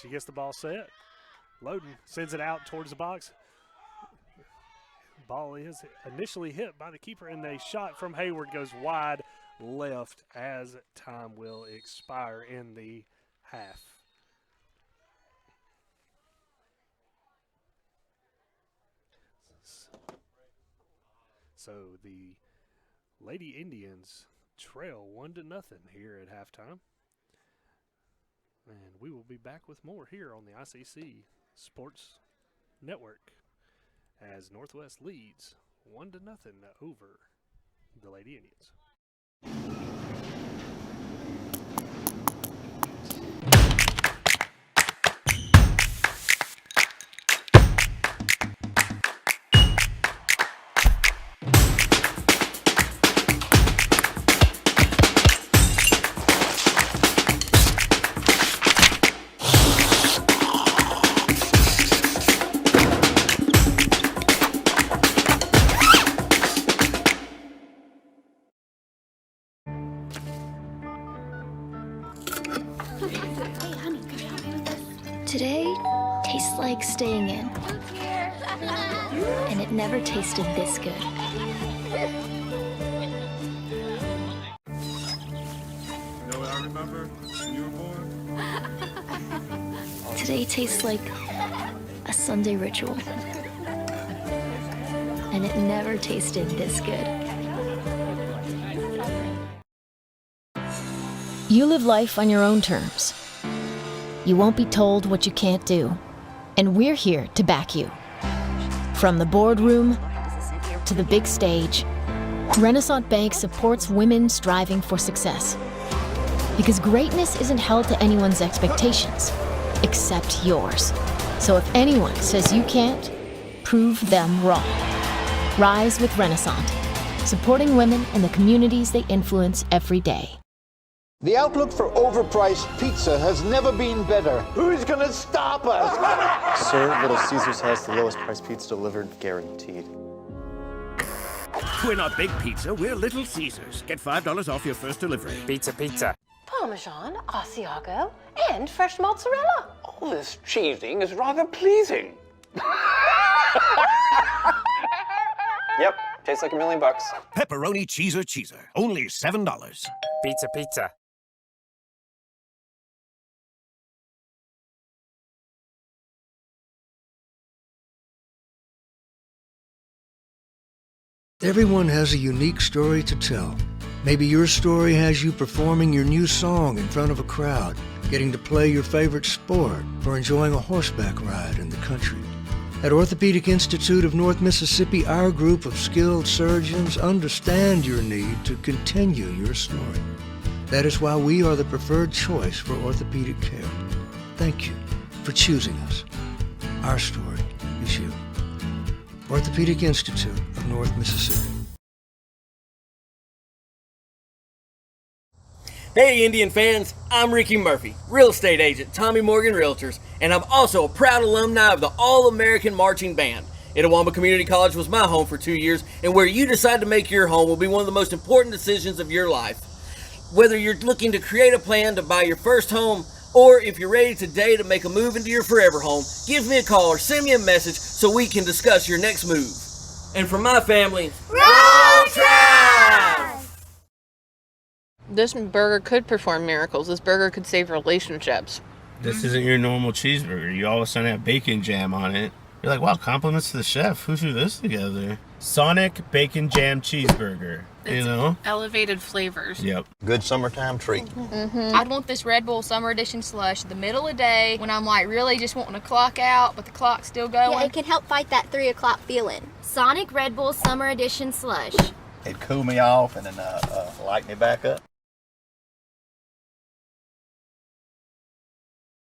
She gets the ball set. Loden sends it out towards the box. Ball is initially hit by the keeper, and a shot from Hayward goes wide left as time will expire in the half. So the Lady Indians trail 1-0 here at halftime. And we will be back with more here on the ICC Sports Network as Northwest leads 1-0 over the Lady Indians. Today tastes like staying in. And it never tasted this good. You know what I remember when you were born? Today tastes like a Sunday ritual. And it never tasted this good. You live life on your own terms. You won't be told what you can't do. And we're here to back you. From the boardroom to the big stage, Renaissance Bank supports women striving for success. Because greatness isn't held to anyone's expectations, except yours. So if anyone says you can't, prove them wrong. Rise with Renaissance, supporting women in the communities they influence every day. The outlook for overpriced pizza has never been better. Who's gonna stop us? Sir, Little Caesars has the lowest price pizza delivered, guaranteed. We're not Big Pizza, we're Little Caesars. Get $5 off your first delivery. Pizza, pizza. Parmesan, Asiago, and fresh mozzarella. All this cheesing is rather pleasing. Yep, tastes like $1 million. Pepperoni cheeser, only $7. Pizza, pizza. Everyone has a unique story to tell. Maybe your story has you performing your new song in front of a crowd, getting to play your favorite sport, or enjoying a horseback ride in the country. At Orthopedic Institute of North Mississippi, our group of skilled surgeons understand your need to continue your story. That is why we are the preferred choice for orthopedic care. Thank you for choosing us. Our story is you. Orthopedic Institute of North Mississippi. Hey Indian fans, I'm Ricky Murphy, real estate agent, Tommy Morgan Realtors, and I'm also a proud alumni of the All-American Marching Band. Itawamba Community College was my home for 2 years, and where you decide to make your home will be one of the most important decisions of your life. Whether you're looking to create a plan to buy your first home, or if you're ready today to make a move into your forever home, give me a call or send me a message so we can discuss your next move. And for my family, Roll Tide! This burger could perform miracles. This burger could save relationships. This isn't your normal cheeseburger. You all of a sudden have bacon jam on it. You're like, wow, compliments to the chef. Who threw this together? Sonic Bacon Jam Cheeseburger. You know? Elevated flavors. Yep. Good summertime treat. I'd want this Red Bull Summer Edition slush in the middle of the day when I'm like really just wanting to clock out, but the clock's still going. Yeah, it can help fight that 3 o'clock feeling. Sonic Red Bull Summer Edition slush. It'd cool me off and then light me back up.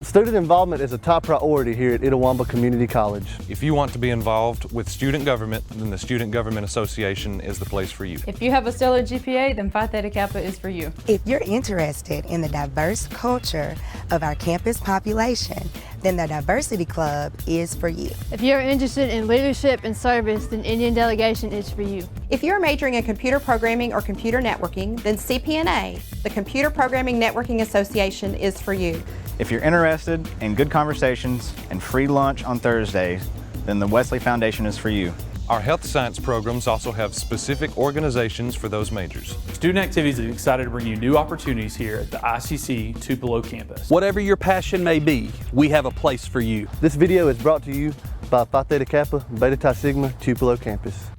Student involvement is a top priority here at Itawamba Community College. If you want to be involved with student government, then the Student Government Association is the place for you. If you have a stellar GPA, then Phi Theta Kappa is for you. If you're interested in the diverse culture of our campus population, then the Diversity Club is for you. If you're interested in leadership and service, then Indian Delegation is for you. If you're majoring in computer programming or computer networking, then CPNA, the Computer Programming Networking Association, is for you. If you're interested in good conversations and free lunch on Thursdays, then the Wesley Foundation is for you. Our health science programs also have specific organizations for those majors. Student Activities is excited to bring you new opportunities here at the ICC Tupelo campus. Whatever your passion may be, we have a place for you. This video is brought to you by Phi Theta Kappa, Beta Chi Sigma, Tupelo campus.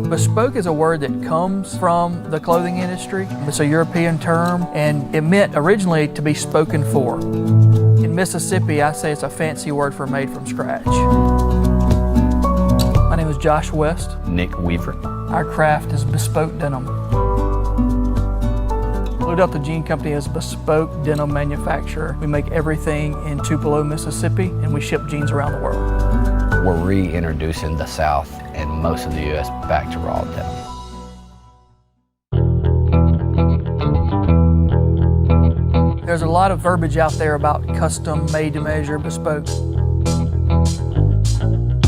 Bespoke is a word that comes from the clothing industry. It's a European term, and it meant originally to be spoken for. In Mississippi, I say it's a fancy word for made from scratch. My name is Josh West. Nick Weaver. Our craft is bespoke denim. Blue Delta Jean Company is a bespoke denim manufacturer. We make everything in Tupelo, Mississippi, and we ship jeans around the world. We're reintroducing the South and most of the U.S. back to raw denim. There's a lot of verbiage out there about custom, made to measure, bespoke.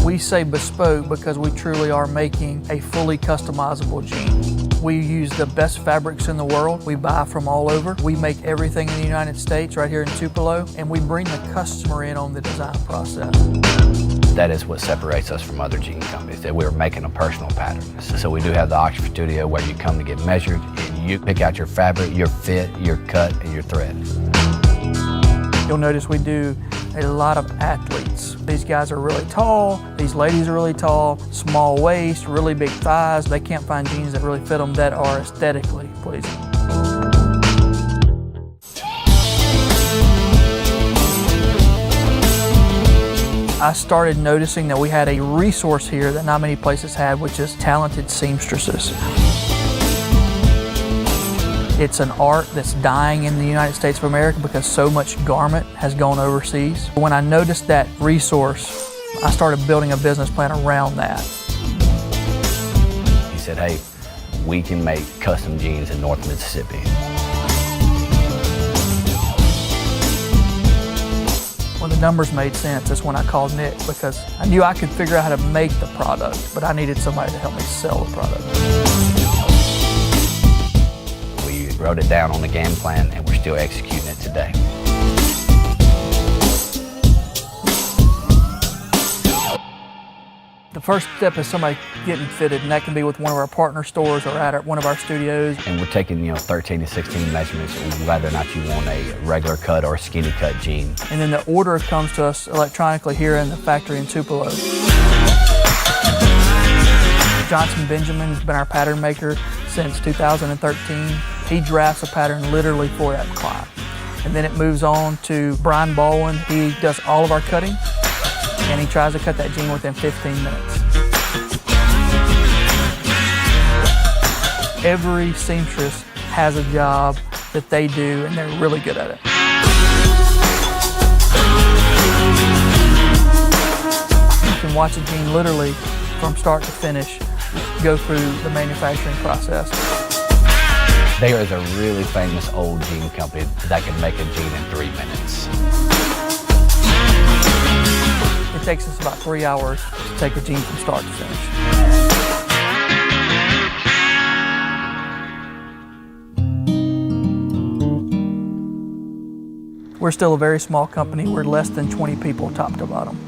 We say bespoke because we truly are making a fully customizable jean. We use the best fabrics in the world. We buy from all over. We make everything in the United States right here in Tupelo, and we bring the customer in on the design process. That is what separates us from other jean companies, that we're making a personal pattern. So we do have the Oxford Studio where you come to get measured, and you pick out your fabric, your fit, your cut, and your thread. You'll notice we do a lot of athletes. These guys are really tall, these ladies are really tall, small waist, really big thighs. They can't find jeans that really fit them that are aesthetically pleasing. I started noticing that we had a resource here that not many places had, which is talented seamstresses. It's an art that's dying in the United States of America because so much garment has gone overseas. When I noticed that resource, I started building a business plan around that. He said, hey, we can make custom jeans in North Mississippi. When the numbers made sense, that's when I called Nick, because I knew I could figure out how to make the product, but I needed somebody to help me sell the product. We wrote it down on the game plan, and we're still executing it today. The First step is somebody getting fitted, and that can be with one of our partner stores or at one of our studios. And we're taking, 13 to 16 measurements, whether or not you want a regular cut or a skinny cut jean. And then the order comes to us electronically here in the factory in Tupelo. Johnson Benjamin has been our pattern maker since 2013. He drafts a pattern literally for that client. And then it moves on to Brian Baldwin. He does all of our cutting, and he tries to cut that jean within 15 minutes. Every seamstress has a job that they do, and they're really good at it. You can watch a jean literally from start to finish go through the manufacturing process. There is a really famous old jean company that can make a jean in 3 minutes. It takes us about 3 hours to take a jean from start to finish. We're still a very small company. We're less than 20 people top to bottom.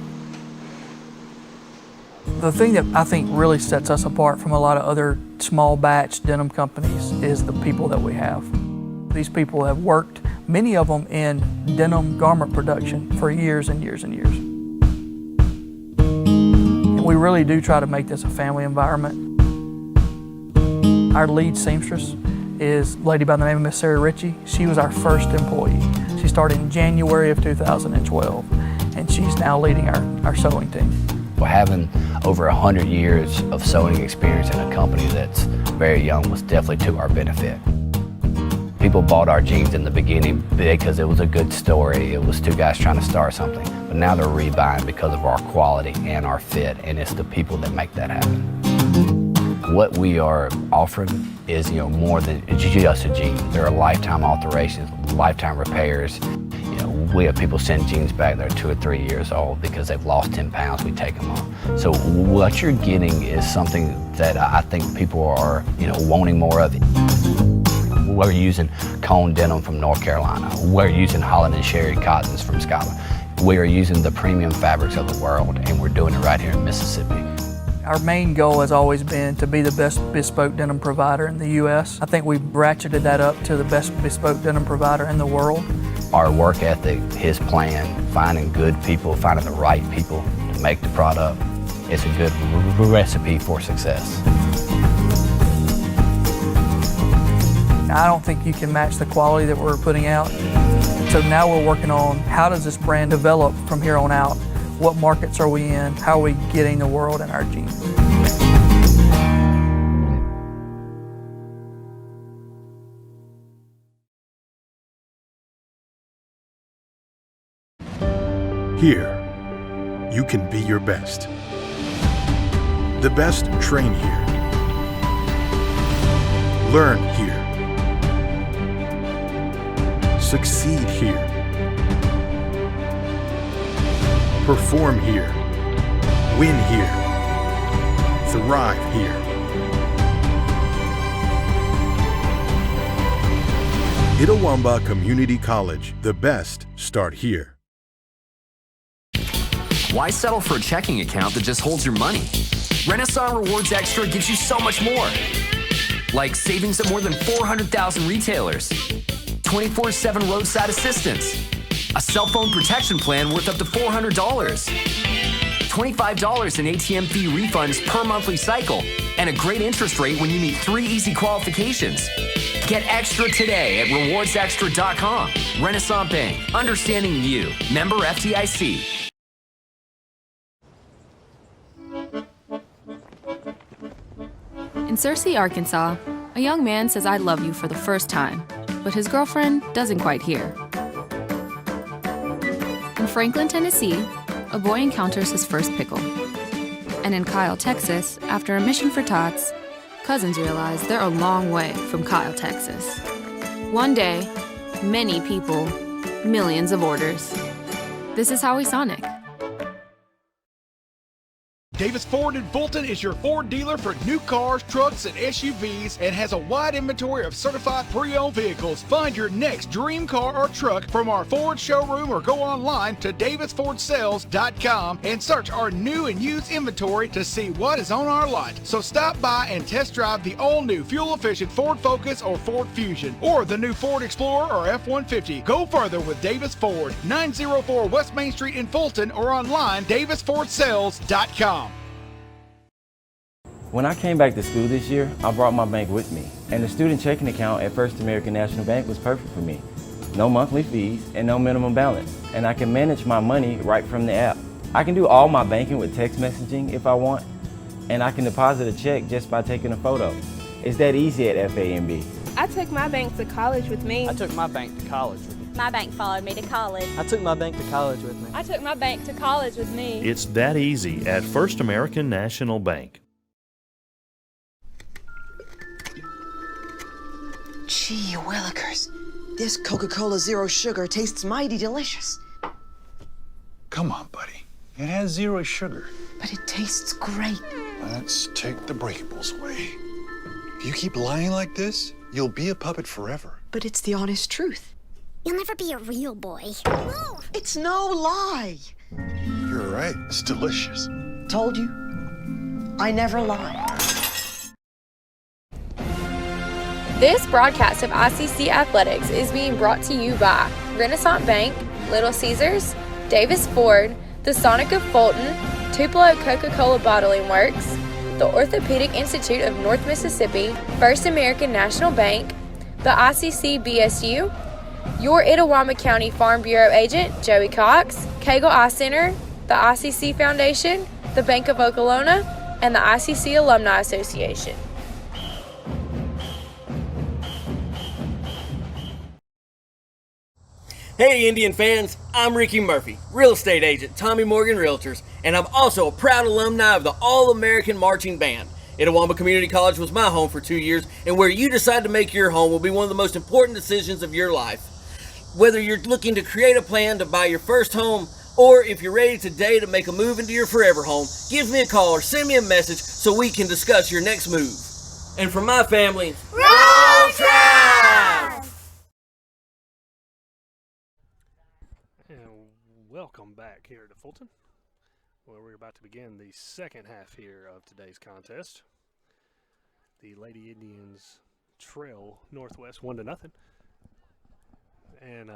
The thing that I think really sets us apart from a lot of other small batch denim companies is the people that we have. These people have worked, many of them in denim garment production for years and years and years. And we really do try to make this a family environment. Our lead seamstress is a lady by the name of Miss Sarah Ritchie. She was our first employee. She started in January of 2012, and she's now leading our sewing team. Well, having over 100 years of sewing experience in a company that's very young was definitely to our benefit. People bought our jeans in the beginning because it was a good story. It was two guys trying to start something. But now they're rebuying because of our quality and our fit, and it's the people that make that happen. What we are offering is, more than just a jean. There are lifetime alterations, lifetime repairs. We have people send jeans back that are 2 or 3 years old because they've lost 10 pounds, we take them off. So what you're getting is something that I think people are, wanting more of. We're using cone denim from North Carolina. We're using Holland and Sherry cottons from Scotland. We are using the premium fabrics of the world, and we're doing it right here in Mississippi. Our main goal has always been to be the best bespoke denim provider in the U.S. I think we've ratcheted that up to the best bespoke denim provider in the world. Our work ethic, his plan, finding good people, finding the right people to make the product, it's a good recipe for success. I don't think you can match the quality that we're putting out. So now we're working on how does this brand develop from here on out? What markets are we in? How are we getting the world in our jeans? Here, you can be your best. The best train here. Learn here. Succeed here. Perform here. Win here. Thrive here. Itawamba Community College. The best start here. Why settle for a checking account that just holds your money? Renaissance Rewards Extra gives you so much more. Like savings at more than 400,000 retailers, 24/7 roadside assistance, a cell phone protection plan worth up to $400, $25 in ATM fee refunds per monthly cycle, and a great interest rate when you meet 3 easy qualifications. Get extra today at rewardsextra.com. Renaissance Bank, understanding you. Member FDIC. In Searcy, Arkansas, a young man says I love you for the first time, but his girlfriend doesn't quite hear. In Franklin, Tennessee, a boy encounters his first pickle. And in Kyle, Texas, after a mission for tots, cousins realize they're a long way from Kyle, Texas. One day, many people, millions of orders. This is Howie Sonic. Davis Ford in Fulton is your Ford dealer for new cars, trucks, and SUVs and has a wide inventory of certified pre-owned vehicles. Find your next dream car or truck from our Ford showroom or go online to davisfordsales.com and search our new and used inventory to see what is on our lot. So stop by and test drive the all-new fuel-efficient Ford Focus or Ford Fusion or the new Ford Explorer or F-150. Go further with Davis Ford, 904 West Main Street in Fulton or online davisfordsales.com. When I came back to school this year, I brought my bank with me, and the student checking account at First American National Bank was perfect for me. No monthly fees and no minimum balance, and I can manage my money right from the app. I can do all my banking with text messaging if I want, and I can deposit a check just by taking a photo. It's that easy at FAMB. I took my bank to college with me. I took my bank to college with me. My bank followed me to college. I took my bank to college with me. I took my bank to college with me. It's that easy at First American National Bank. Gee willikers, this Coca-Cola Zero Sugar tastes mighty delicious. Come on, buddy. It has zero sugar. But it tastes great. Let's take the breakables away. If you keep lying like this, you'll be a puppet forever. But it's the honest truth. You'll never be a real boy. It's no lie. You're right. It's delicious. Told you. I never lie. This broadcast of ICC Athletics is being brought to you by Renaissance Bank, Little Caesars, Davis Ford, the Sonic of Fulton, Tupelo Coca-Cola Bottling Works, the Orthopedic Institute of North Mississippi, First American National Bank, the ICC BSU, your Itawamba County Farm Bureau agent, Joey Cox, Cagle Eye Center, the ICC Foundation, the Bank of Okolona, and the ICC Alumni Association. Hey Indian fans, I'm Ricky Murphy, real estate agent, Tommy Morgan Realtors, and I'm also a proud alumni of the All-American Marching Band. Itawamba Community College was my home for 2 years, and where you decide to make your home will be one of the most important decisions of your life. Whether you're looking to create a plan to buy your first home, or if you're ready today to make a move into your forever home, give me a call or send me a message so we can discuss your next move. And for my family, Roll Tide! Welcome back here to Fulton, where we're about to begin the second half here of today's contest. The Lady Indians trail Northwest 1-0. And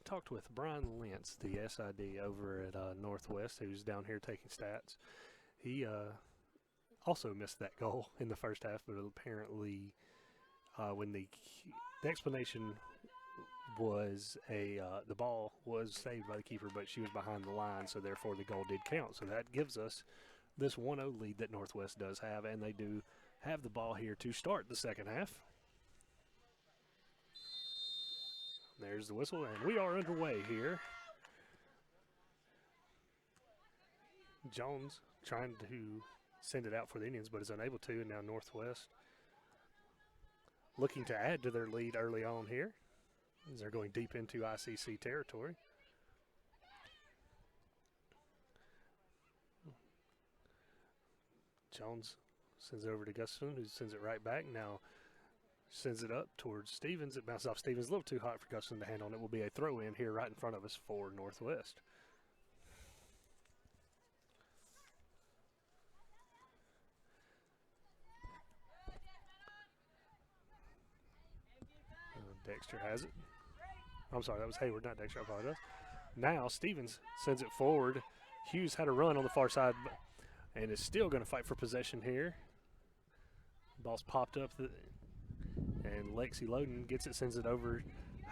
talked with Brian Lentz, the SID over at Northwest, who's down here taking stats. He also missed that goal in the first half, but apparently when the explanation was the ball was saved by the keeper, but she was behind the line, so therefore the goal did count. So that gives us this 1-0 lead that Northwest does have, and they do have the ball here to start the second half. There's the whistle, and we are underway here. Jones trying to send it out for the Indians, but is unable to, and now Northwest looking to add to their lead early on here, as they're going deep into ICC territory. Jones sends it over to Gustafson, who sends it right back. Now sends it up towards Stevens. It bounces off Stevens. A little too hot for Gustafson to handle, and it will be a throw-in here right in front of us for Northwest. Dexter has it. I'm sorry, that was Hayward, not Dexter. I apologize. Now Stevens sends it forward. Hughes had a run on the far side and is still going to fight for possession here. Ball's popped up, and Lexi Loden gets it, sends it over.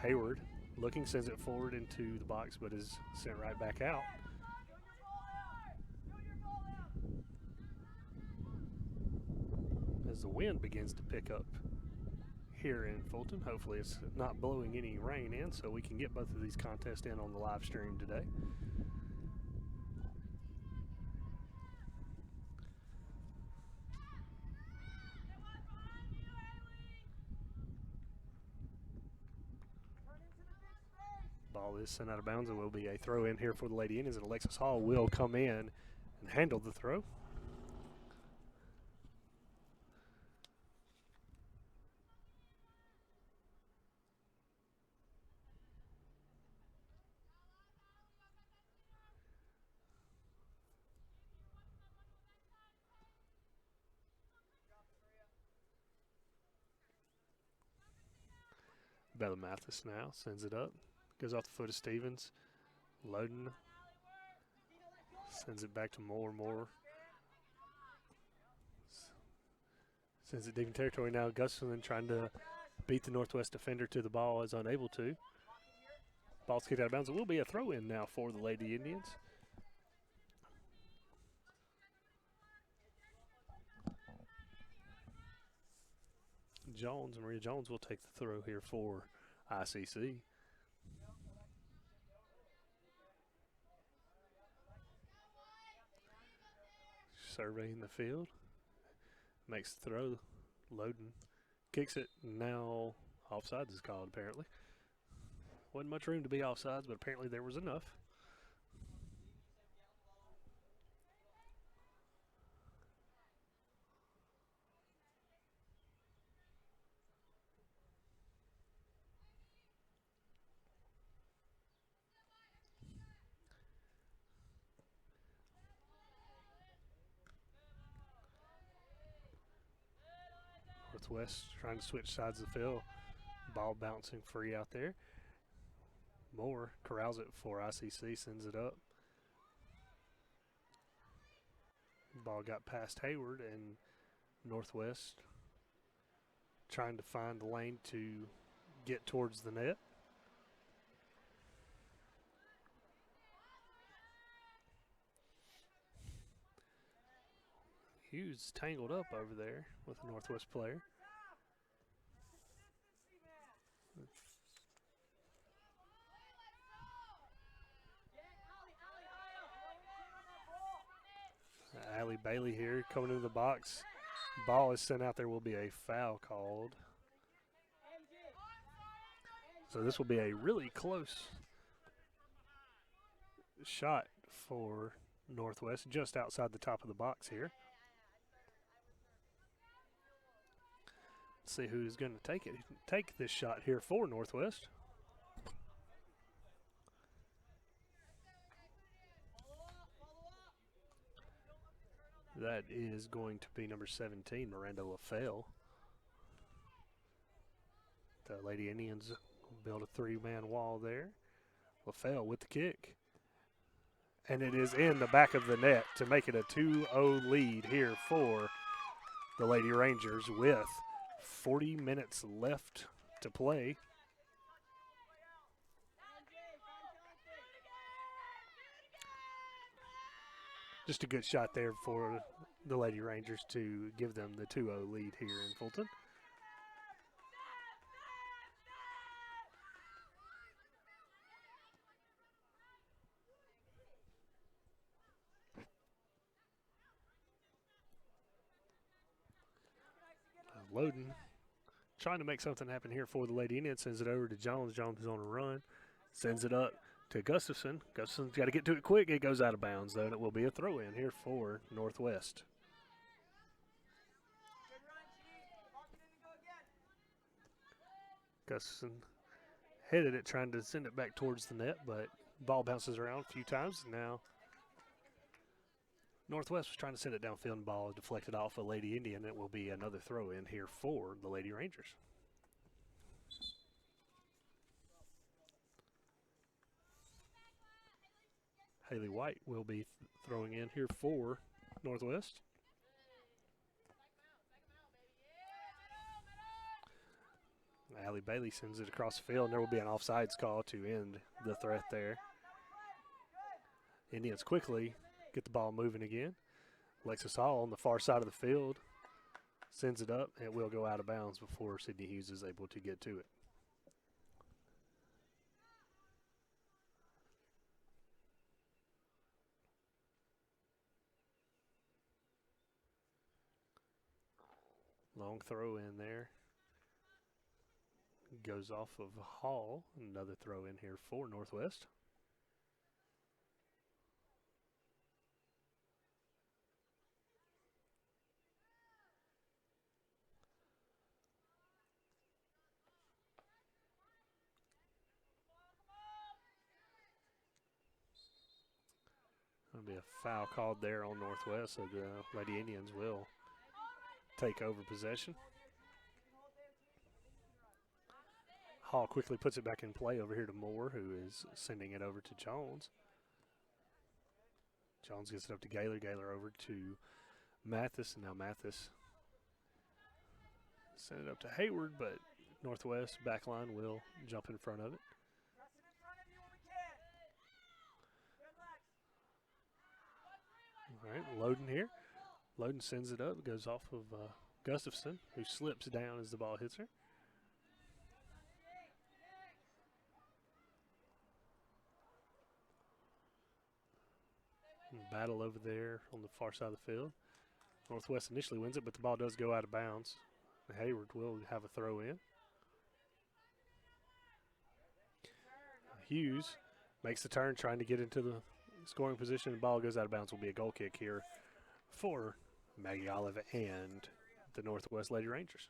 Hayward looking, sends it forward into the box, but is sent right back out. As the wind begins to pick up here in Fulton. Hopefully it's not blowing any rain in, so we can get both of these contests in on the live stream today. Ball is sent out of bounds and will be a throw in here for the Lady Indians, and Alexis Hall will come in and handle the throw. Bella Mathis now sends it up. Goes off the foot of Stevens. Loading. Sends it back to Moore. Moore sends it deep in territory now. Gustafson trying to beat the Northwest defender to the ball, is unable to. Ball's kicked out of bounds. It will be a throw-in now for the Lady Indians. Jones, Maria Jones will take the throw here for ICC. Surveying the field. Makes the throw. Loading. Kicks it. Now offsides is called apparently. Wasn't much room to be offsides, but apparently there was enough. Northwest trying to switch sides of the field. Ball bouncing free out there. Moore corrals it for ICC, sends it up. Ball got past Hayward, and Northwest trying to find the lane to get towards the net. Hughes tangled up over there with a Northwest player. Allie Bailey here coming into the box. Ball is sent out there. Will be a foul called. So this will be a really close shot for Northwest, just outside the top of the box here. Let's see who's going to take this shot here for Northwest. That is going to be number 17, Miranda LaFell. The Lady Indians build a three-man wall there. LaFell with the kick. And it is in the back of the net to make it a 2-0 lead here for the Lady Rangers with 40 minutes left to play. Just a good shot there for the Lady Rangers to give them the 2-0 lead here in Fulton. Loading, trying to make something happen here for the Lady Indians. Sends it over to Jones. Jones is on a run. Sends it up to Gustafson. Gustafson's got to get to it quick. It goes out of bounds, though, and it will be a throw-in here for Northwest. Gustafson headed it, trying to send it back towards the net, but ball bounces around a few times. Now Northwest was trying to send it downfield, and ball deflected off a Lady Indian. It will be another throw-in here for the Lady Rangers. Haley White will be throwing in here for Northwest. Allie Bailey sends it across the field, and there will be an offsides call to end the threat there. Indians quickly get the ball moving again. Alexis Hall on the far side of the field sends it up. It will go out of bounds before Sydney Hughes is able to get to it. Long throw in there. Goes off of Hall. Another throw in here for Northwest. There'll be a foul called there on Northwest, so the Lady Indians will take over possession. Hall quickly puts it back in play over here to Moore, who is sending it over to Jones. Jones gets it up to Gaylor. Gaylor over to Mathis, and now Mathis send it up to Hayward, but Northwest backline will jump in front of it. All right, Loden here. Loden sends it up. It goes off of Gustafson, who slips down as the ball hits her. Battle over there on the far side of the field. Northwest initially wins it, but the ball does go out of bounds. Hayward will have a throw in. Hughes makes the turn, trying to get into the scoring position. The ball goes out of bounds. Will be a goal kick here for Maggie Olive and the Northwest Lady Rangers.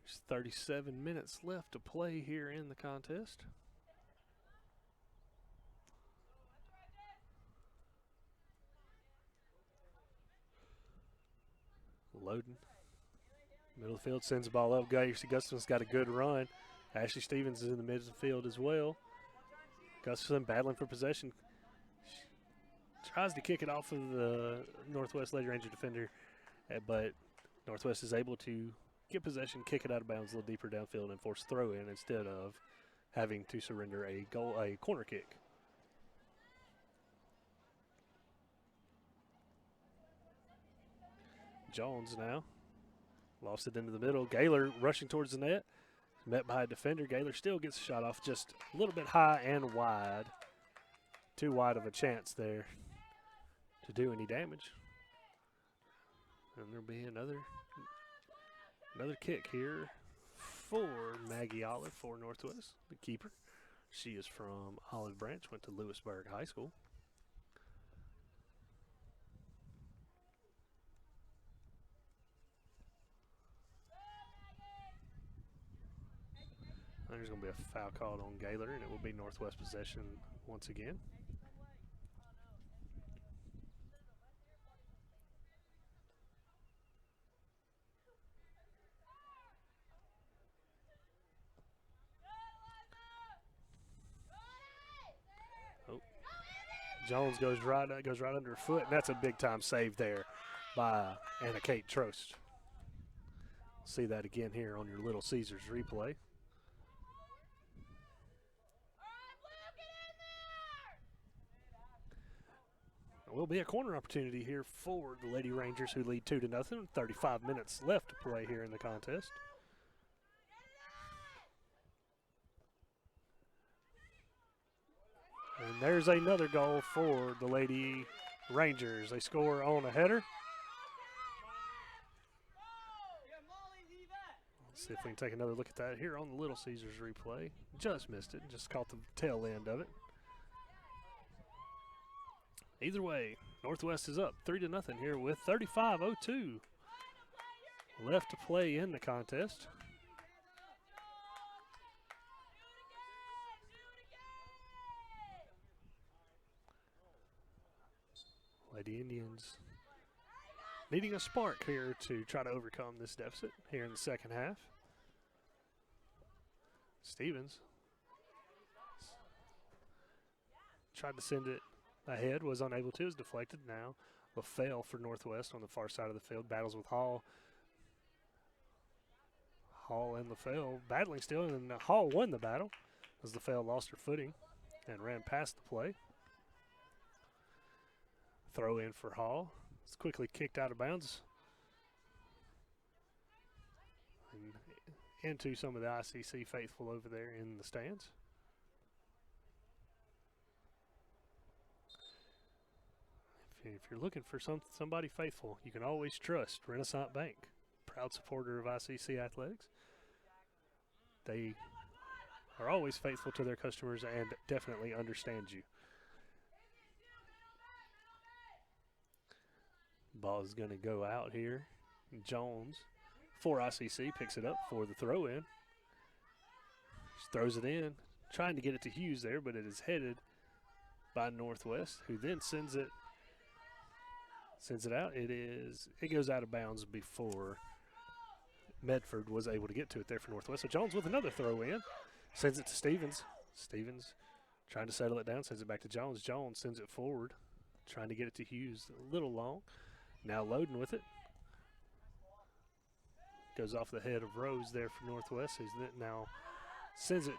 There's 37 minutes left to play here in the contest. Loden. Middle of the field, sends the ball up. Gustafson's got a good run. Ashley Stevens is in the middle of the field as well. Gustafson battling for possession. Tries to kick it off of the Northwest Lady Ranger defender, but Northwest is able to get possession, kick it out of bounds a little deeper downfield, and force throw in instead of having to surrender a corner kick. Jones now lost it into the middle. Gaylor rushing towards the net, met by a defender. Gaylor still gets a shot off just a little bit high and wide. Too wide of a chance there to do any damage. And there'll be another kick here for Maggie Olive for Northwest, the keeper. She is from Olive Branch, went to Lewisburg High School. There's going to be a foul called on Gaylor, and it will be Northwest possession once again. Oh. Jones goes right under her foot, and that's a big-time save there by Anna Kate Trost. See that again here on your Little Caesars replay. Will be a corner opportunity here for the Lady Rangers, who lead 2-0. 35 minutes left to play here in the contest. And there's another goal for the Lady Rangers. They score on a header. Let's see if we can take another look at that here on the Little Caesars replay. Just missed it, just caught the tail end of it. Either way, Northwest is up 3-0 here with 35:02 left to play in the contest. Lady Indians needing a spark here to try to overcome this deficit here in the second half. Stevens tried to send it ahead, was unable to, is deflected. Now LaFell for Northwest on the far side of the field, battles with Hall. Hall and LaFell battling still, and Hall won the battle as LaFell lost her footing and ran past the play. Throw in for Hall. It's quickly kicked out of bounds and into some of the ICC faithful over there in the stands. If you're looking for somebody faithful, you can always trust Renaissance Bank, proud supporter of ICC athletics. They are always faithful to their customers and definitely understand you. Ball is going to go out here. Jones for ICC picks it up for the throw-in. Just throws it in, trying to get it to Hughes there, but it is headed by Northwest, who then sends it out. It goes out of bounds before Medford was able to get to it there for Northwest. So Jones with another throw in, sends it to Stevens. Stevens trying to settle it down, sends it back to Jones. Jones sends it forward, trying to get it to Hughes. A little long. Now loading with it. Goes off the head of Rose there for Northwest. He's now sends it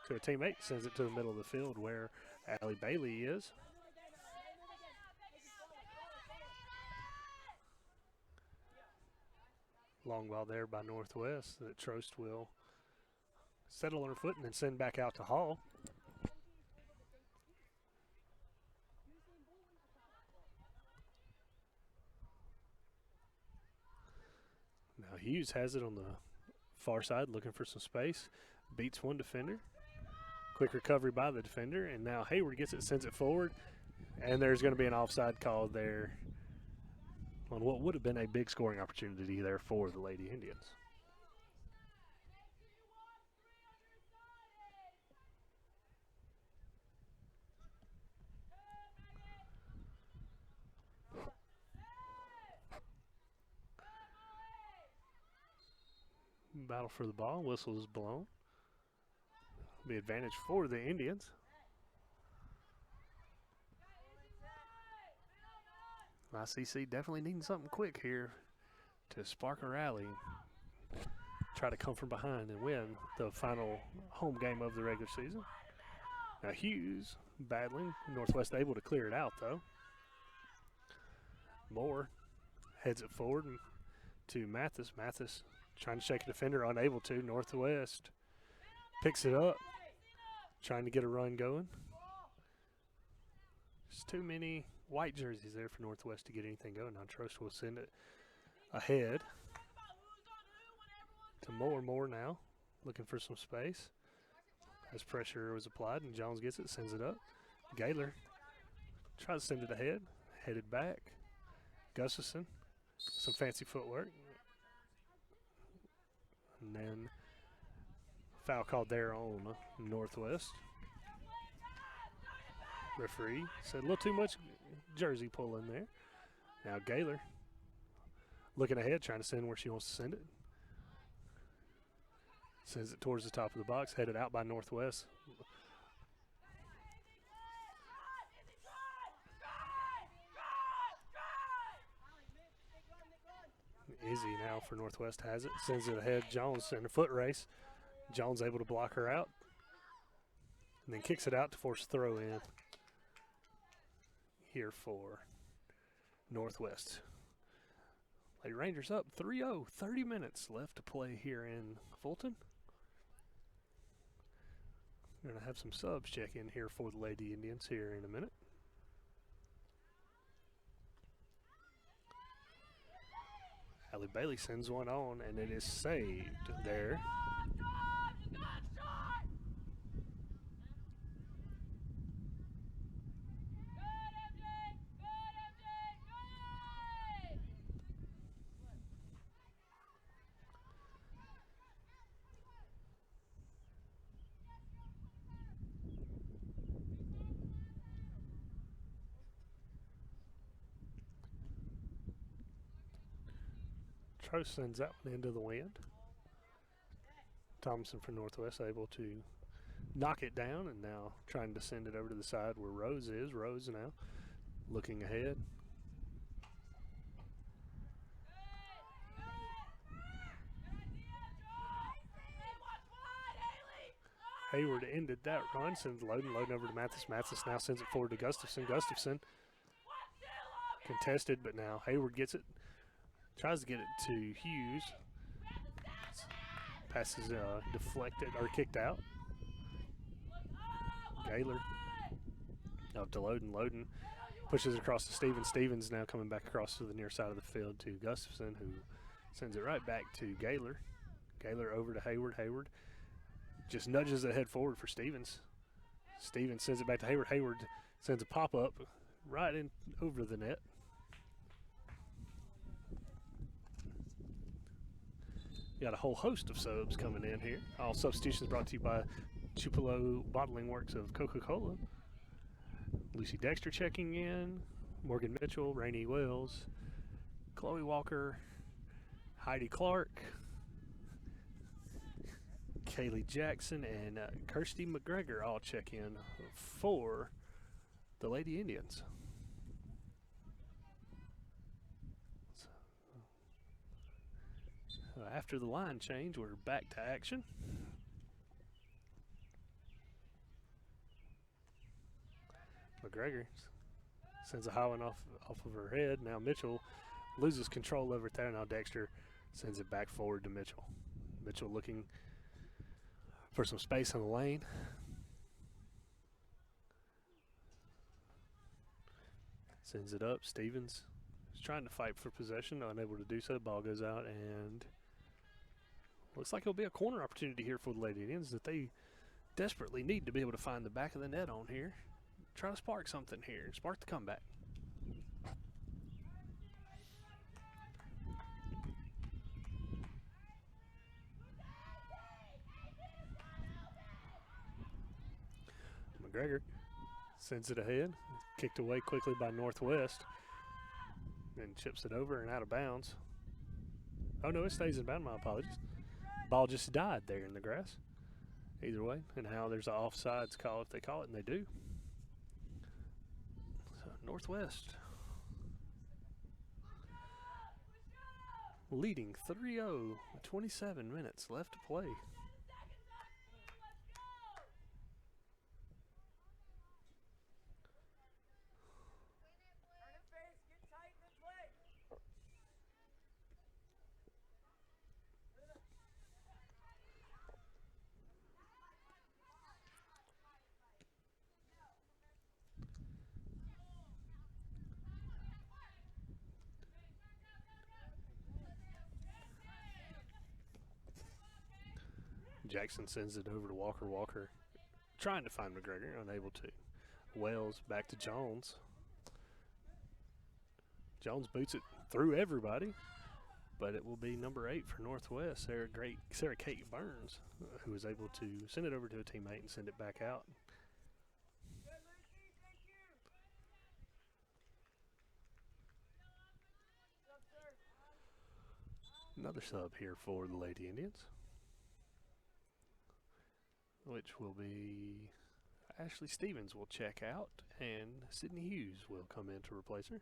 to a teammate, sends it to the middle of the field where Allie Bailey is. Long ball there by Northwest that Trost will settle on her foot and then send back out to Hall. Now Hughes has it on the far side looking for some space. Beats one defender. Quick recovery by the defender, and now Hayward gets it, sends it forward, and there's going to be an offside call there on what would have been a big scoring opportunity there for the Lady Indians. Battle for the ball. Whistle is blown. Be advantage for the Indians. ICC definitely needing something quick here to spark a rally. Try to come from behind and win the final home game of the regular season. Now Hughes battling. Northwest able to clear it out though. Moore heads it forward to Mathis. Mathis trying to shake a defender, unable to. Northwest picks it up, trying to get a run going. Just too many white jerseys there for Northwest to get anything going. Now Trost will send it ahead to Moore. Moore now looking for some space as pressure was applied, and Jones gets it, sends it up. Gaylor tries to send it ahead, headed back. Gustafson, some fancy footwork. And then foul called there on Northwest. Referee said a little too much jersey pull in there. Now Gaylor looking ahead, trying to send where she wants to send it. Sends it towards the top of the box, headed out by Northwest. Izzy now for Northwest has it, sends it ahead. Jones in a foot race. Jones able to block her out. And then kicks it out to force throw in here for Northwest. Lady Rangers up 3-0, 30 minutes left to play here in Fulton. We're going to have some subs check in here for the Lady Indians here in a minute. Allie Bailey sends one on, and it is saved there. Trost sends that one into the wind. Thompson for Northwest able to knock it down, and now trying to send it over to the side where Rose is. Rose now looking ahead. Hayward ended that run, sends loading over to Mathis. Mathis now sends it forward to Gustafson. Gustafson contested, but now Hayward gets it. Tries to get it to Hughes. Passes deflected or kicked out. Gaylor up to Loden. Loden pushes it across to Stevens. Stevens now coming back across to the near side of the field to Gustafson, who sends it right back to Gaylor. Gaylor over to Hayward. Hayward just nudges it head forward for Stevens. Stevens sends it back to Hayward. Hayward sends a pop-up right in over the net. Got a whole host of subs coming in here. All substitutions brought to you by Tupelo Bottling Works of Coca-Cola. Lucy Dexter checking in, Morgan Mitchell, Rainey Wells, Chloe Walker, Heidi Clark, Kaylee Jackson, and Kirsty McGregor all check in for the Lady Indians. So after the line change, we're back to action. McGregor sends a high one off of her head. Now Mitchell loses control over it there. Now Dexter sends it back forward to Mitchell. Mitchell looking for some space in the lane. Sends it up. Stevens is trying to fight for possession, unable to do so. The ball goes out, and looks like it'll be a corner opportunity here for the Lady Indians that they desperately need to be able to find the back of the net on here. Try to spark something here. Spark the comeback. McGregor sends it ahead. Kicked away quickly by Northwest. Then chips it over and out of bounds. Oh, no, it stays in bounds. My apologies. Ball just died there in the grass. Either way. And now there's an offsides call if they call it, and they do. So Northwest leading 3-0 with 27 minutes left to play. Jackson sends it over to Walker. Walker trying to find McGregor, unable to. Wells back to Jones. Jones boots it through everybody, but it will be number 8 for Northwest, Sarah Kate Burns, who was able to send it over to a teammate and send it back out. Another sub here for the Lady Indians, which will be Ashley Stevens will check out, and Sydney Hughes will come in to replace her.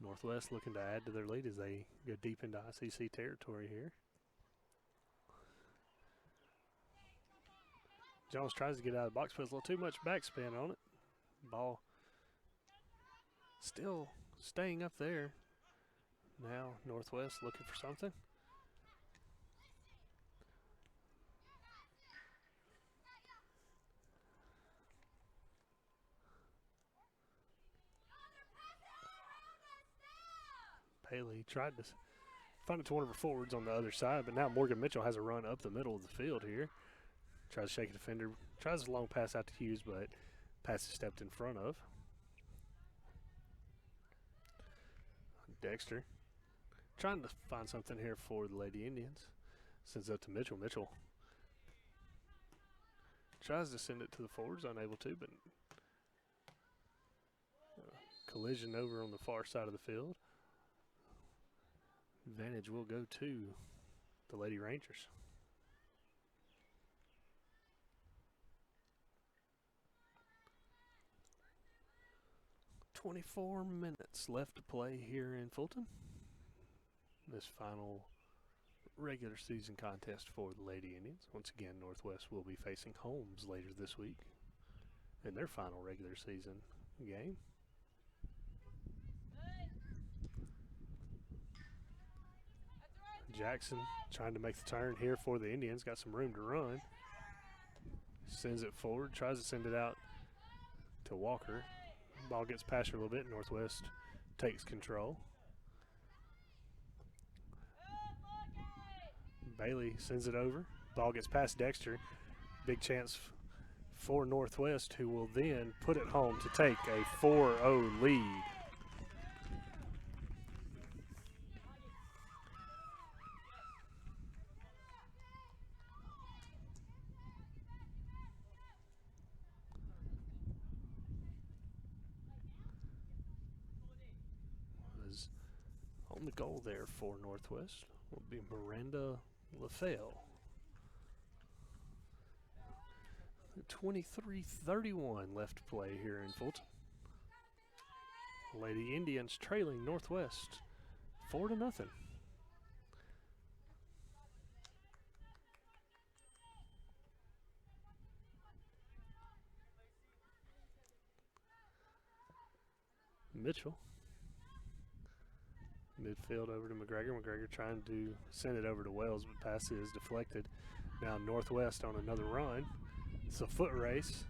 Northwest looking to add to their lead as they go deep into ICC territory here. Jones tries to get out of the box, puts a little too much backspin on it. Ball still staying up there. Now Northwest looking for something. Paley tried to find it to one of her forwards on the other side, but now Morgan Mitchell has a run up the middle of the field here. Tries to shake a defender, tries a long pass out to Hughes, but pass is stepped in front of. Dexter trying to find something here for the Lady Indians. Sends it to Mitchell. Mitchell tries to send it to the forwards, unable to, but collision over on the far side of the field. Advantage will go to the Lady Rangers. "24 minutes left to play here in Fulton. This final regular season contest for the Lady Indians. Once again, Northwest will be facing Holmes later this week in their final regular season game. Jackson trying to make the turn here for the Indians. Got some room to run. Sends it forward, tries to send it out to Walker. Ball gets past her a little bit. Northwest takes control. Bailey sends it over. Ball gets past Dexter. Big chance for Northwest, who will then put it home to take a 4-0 lead. Was on the goal there for Northwest will be Miranda LaFell. 23:31 left to play here in Fulton. Lady Indians trailing Northwest 4-0. Mitchell. Midfield over to McGregor. McGregor trying to send it over to Wells, but pass is deflected. Now Northwest on another run. It's a foot race.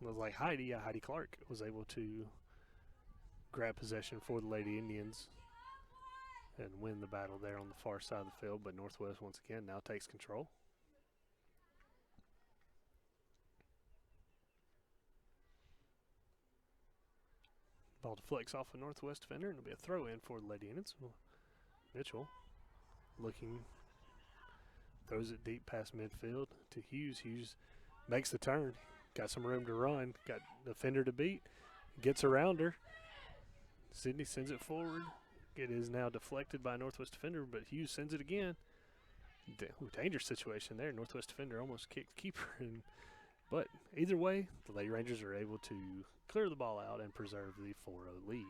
It was like Heidi Clark was able to grab possession for the Lady Indians and win the battle there on the far side of the field, but Northwest once again now takes control. Ball deflects off a Northwest defender, and it'll be a throw in for the Lady Indians. Mitchell looking, throws it deep past midfield to Hughes. Hughes makes the turn, got some room to run, got the defender to beat, gets around her. Sydney sends it forward. It is now deflected by a Northwest defender, but Hughes sends it again. Dangerous situation there. Northwest defender almost kicked the keeper. But either way, the Lady Rangers are able to clear the ball out and preserve the 4-0 lead.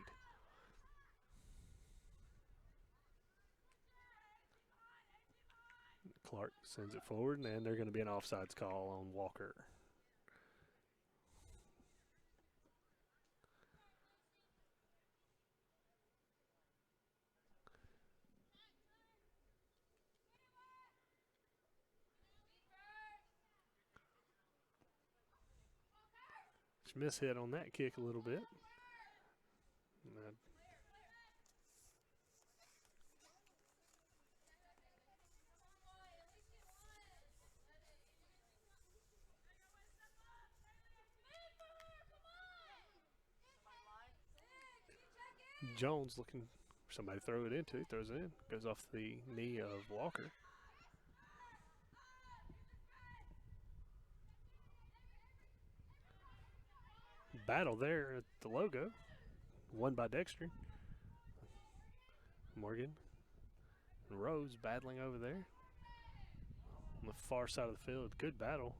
Clark sends it forward, and they're going to be an offsides call on Walker. Miss hit on that kick a little bit. Jones looking for somebody to throw it into. He throws it in. Goes off the knee of Walker. Battle there at the logo. Won by Dexter. Morgan and Rose battling over there. On the far side of the field. Good battle.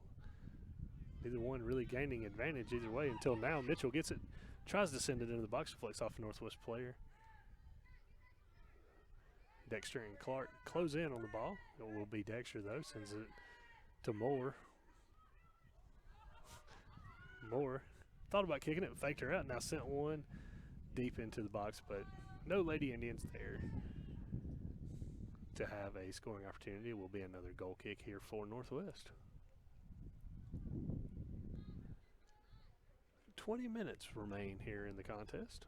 Neither one really gaining advantage either way until now. Mitchell gets it. Tries to send it into the box. Flicks off a Northwest player. Dexter and Clark close in on the ball. It will be Dexter though. Sends it to Moore. Moore thought about kicking it, faked her out, now sent one deep into the box, but no Lady Indians there to have a scoring opportunity. It will be another goal kick here for Northwest. 20 minutes remain here in the contest.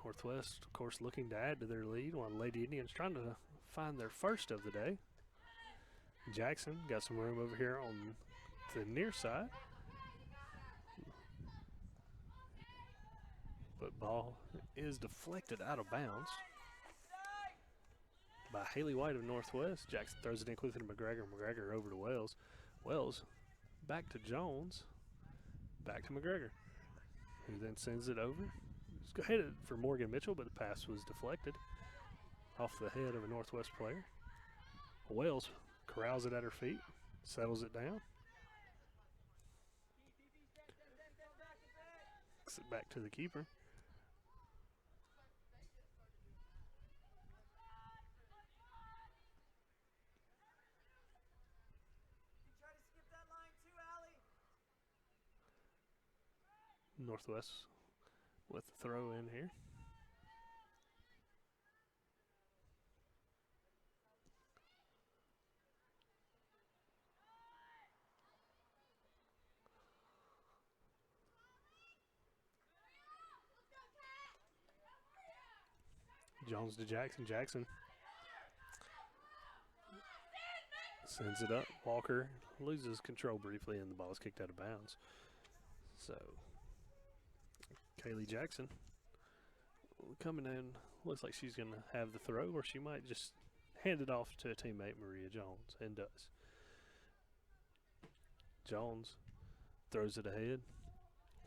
Northwest, of course, looking to add to their lead, while the Lady Indians trying to find their first of the day. Jackson got some room over here on the near side. But ball is deflected out of bounds by Haley White of Northwest. Jackson throws it in quickly to McGregor. McGregor over to Wells. Wells back to Jones. Back to McGregor, who then sends it over. It's headed for Morgan Mitchell, but the pass was deflected off the head of a Northwest player. Wells corrals it at her feet, settles it down. Kicks it back to the keeper. Northwest with the throw in here. Jones to Jackson. Jackson sends it up. Walker loses control briefly, and the ball is kicked out of bounds. So, Kaylee Jackson coming in. Looks like she's going to have the throw, or she might just hand it off to a teammate, Maria Jones, and does. Jones throws it ahead.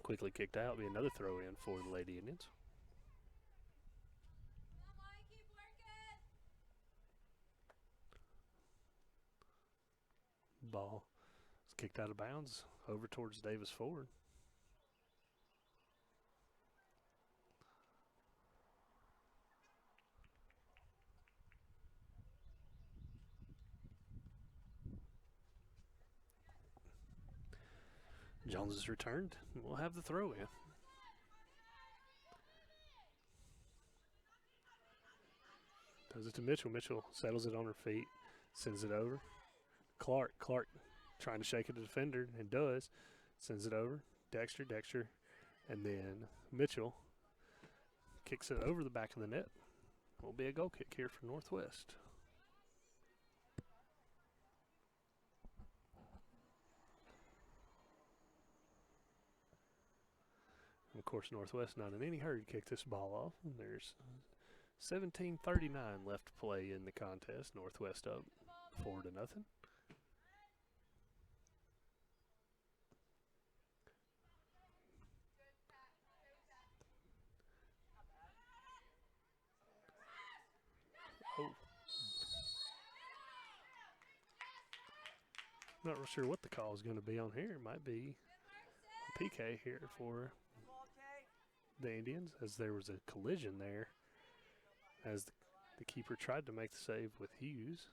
Quickly kicked out. Be another throw in for the Lady Indians. Ball is kicked out of bounds over towards Davis Ford. Jones is returned. We'll have the throw in. Does it to Mitchell. Mitchell settles it on her feet, sends it over. Clark trying to shake a defender, and does. Sends it over. Dexter, and then Mitchell kicks it over the back of the net. Will be a goal kick here for Northwest. Of course, Northwest not in any hurry to kick this ball off. There's 17:39 left to play in the contest. Northwest up 4-0. Oh. Not real sure what the call is going to be on here. It might be a PK here for the Indians, as there was a collision there as the keeper tried to make the save with Hughes.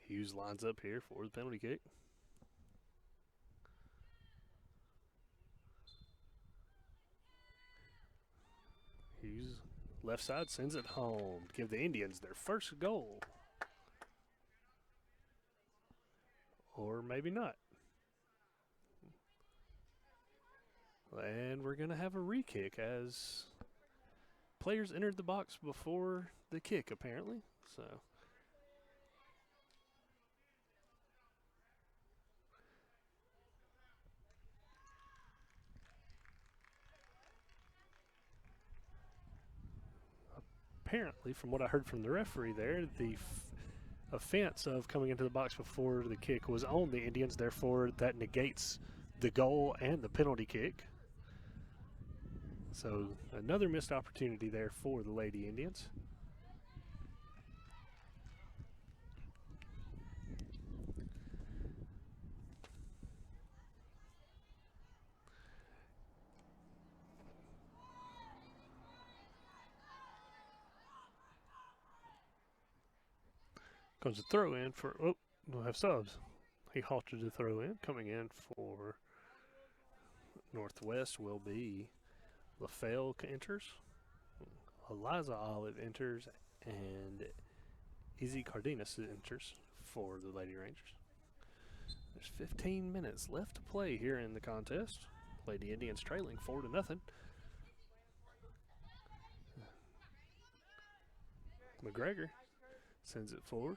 Hughes lines up here for the penalty kick. Hughes, left side, sends it home to give the Indians their first goal. Or maybe not. And we're going to have a re-kick as players entered the box before the kick, apparently. So apparently, from what I heard from the referee there, the offense of coming into the box before the kick was on the Indians. Therefore, that negates the goal and the penalty kick. So another missed opportunity there for the Lady Indians. Comes a throw in for, we'll have subs. He halted the throw in. Coming in for Northwest will be LaFell enters, Eliza Olive enters, and Izzy Cardenas enters for the Lady Rangers. There's 15 minutes left to play here in the contest. Lady Indians trailing 4-0. McGregor sends it forward.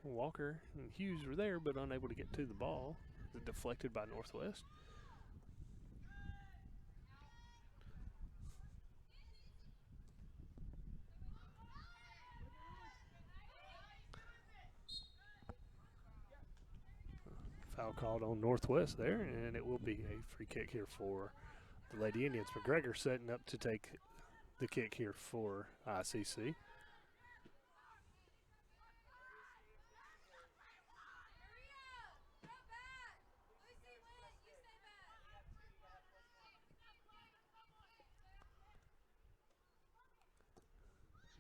Walker and Hughes were there, but unable to get to the ball. Deflected by Northwest. Foul called on Northwest there, and it will be a free kick here for the Lady Indians. McGregor setting up to take the kick here for ICC.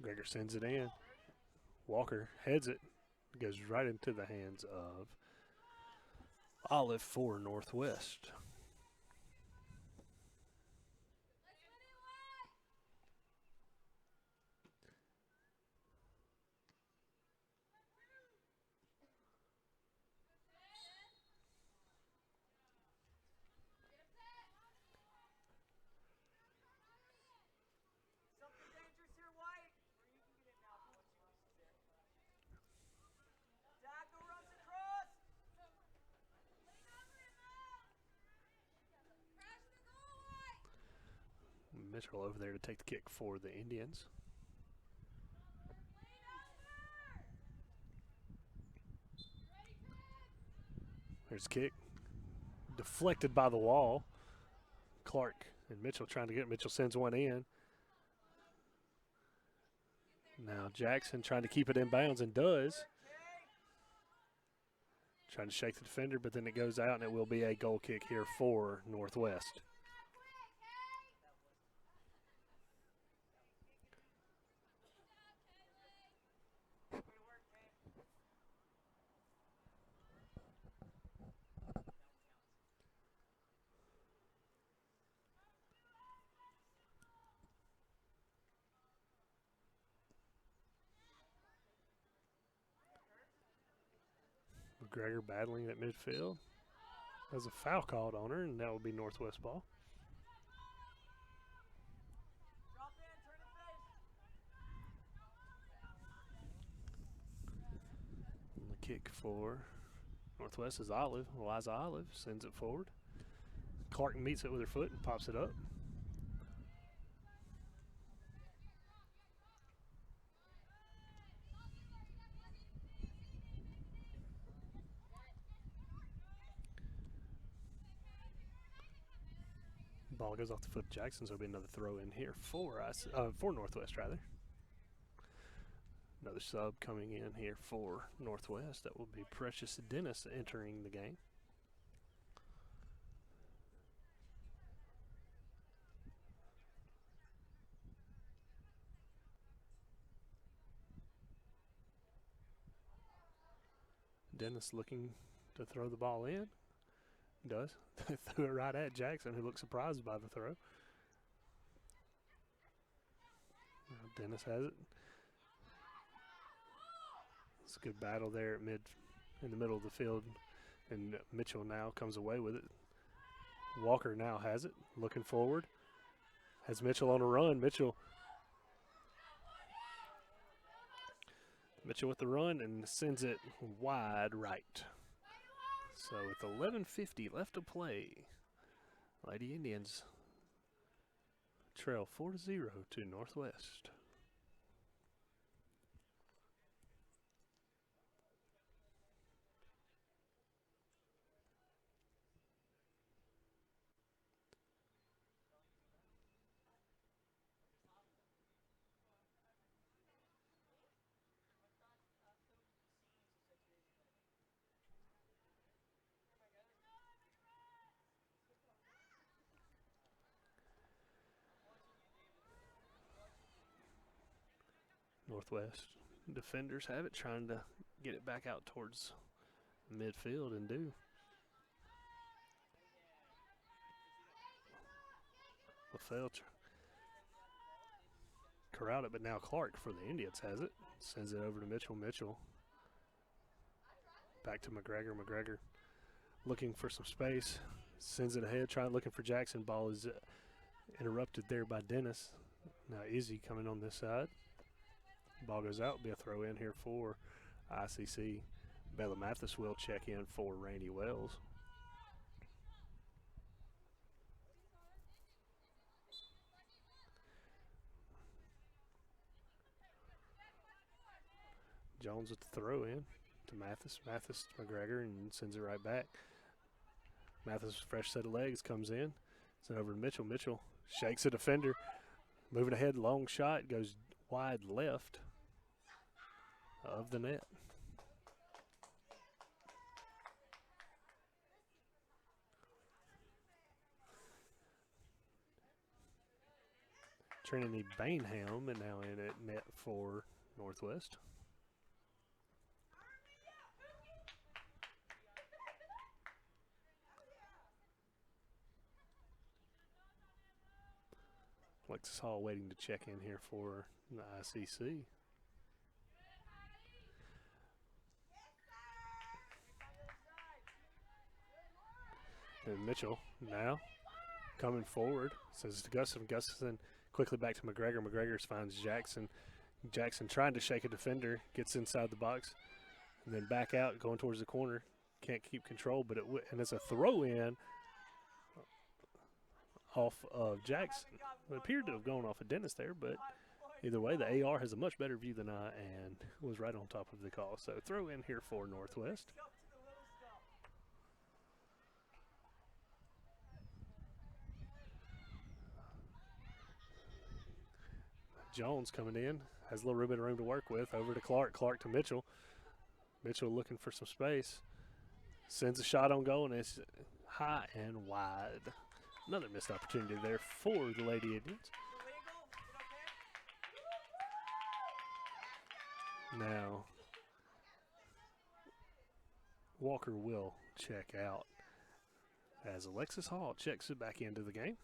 McGregor sends it in. Walker heads it. Goes right into the hands of Olive for Northwest. Mitchell over there to take the kick for the Indians. There's a kick. Deflected by the wall. Clark and Mitchell trying to get it. Mitchell sends one in. Now Jackson trying to keep it in bounds and does. Trying to shake the defender, but then it goes out, and it will be a goal kick here for Northwest. McGregor battling at midfield. There's a foul called on her, and that will be Northwest ball. And the kick for Northwest is Olive. Eliza Olive sends it forward. Clark meets it with her foot and pops it up. Ball goes off the foot of Jackson, so it'll be another throw in here for Northwest, rather. Another sub coming in here for Northwest. That will be Precious Dennis entering the game. Dennis looking to throw the ball in. Does. Threw it right at Jackson, who looks surprised by the throw. Now Dennis has it. It's a good battle there in the middle of the field, and Mitchell now comes away with it. Walker now has it, looking forward. Has Mitchell on a run. Mitchell with the run and sends it wide right. So with 11:50 left to play, Lady Indians trail 4-0 to Northwest. Northwest defenders have it, trying to get it back out towards midfield and do. LaFell corralled it, but now Clark for the Indians has it. Sends it over to Mitchell. Mitchell back to McGregor. McGregor looking for some space. Sends it ahead, looking for Jackson. Ball is interrupted there by Dennis. Now Izzy coming on this side. Ball goes out, be a throw in here for ICC. Bella Mathis will check in for Randy Wells. Jones with the throw in to Mathis. Mathis to McGregor and sends it right back. Mathis, fresh set of legs, comes in. Send over to Mitchell. Mitchell shakes a defender. Moving ahead, long shot, goes wide left of the net. Trinity Bainham and now in at net for Northwest. Alexis Hall waiting to check in here for the ICC. And Mitchell now coming forward. Says to Gustafson. Gustafson quickly back to McGregor. McGregor finds Jackson. Jackson trying to shake a defender. Gets inside the box. And then back out going towards the corner. Can't keep control, but and it's a throw in off of Jackson. It appeared to have gone off a Dennis there, but either way, the AR has a much better view than I and was right on top of the call. So throw in here for Northwest. Jones coming in, has a little bit of room to work with. Over to Clark, Clark to Mitchell. Mitchell looking for some space. Sends a shot on goal, and it's high and wide. Another missed opportunity there for the Lady Indians. Now, Walker will check out as Alexis Hall checks it back into the game.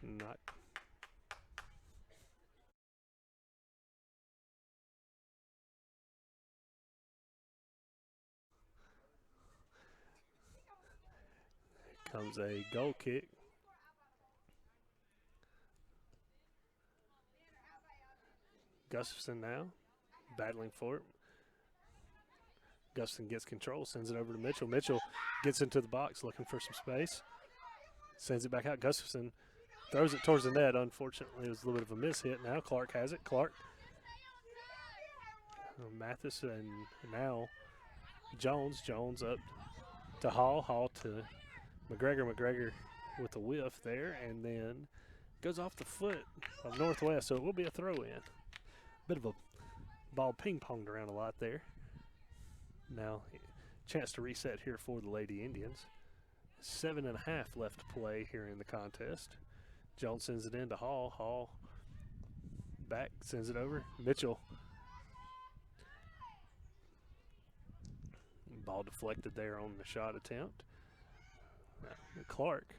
Not. Here comes a goal kick. Gustafson now battling for it. Gustafson gets control, sends it over to Mitchell. Mitchell gets into the box looking for some space. Sends it back out. Gustafson throws it towards the net. Unfortunately, it was a little bit of a miss hit. Now Clark has it. Clark. Mathis and now Jones. Jones up to Hall. Hall to McGregor. McGregor with a whiff there, and then goes off the foot of Northwest, so it will be a throw-in. Bit of a ball ping-ponged around a lot there. Now, chance to reset here for the Lady Indians. 7.5 left to play here in the contest. Jones sends it in to Hall. Hall back, sends it over. Mitchell. Ball deflected there on the shot attempt. Clark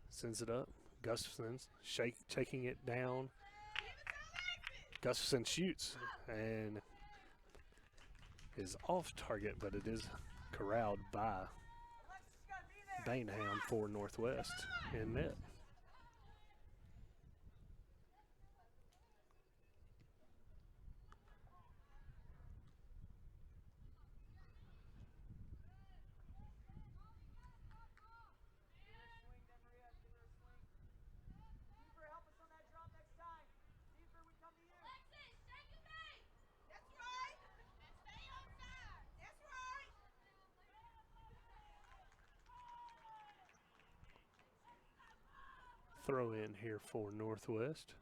sends it up. Gustafson's shaking it down. Gustafson shoots and is off target, but it is corralled by Bainham for Northwest in net. Throw in here for Northwest.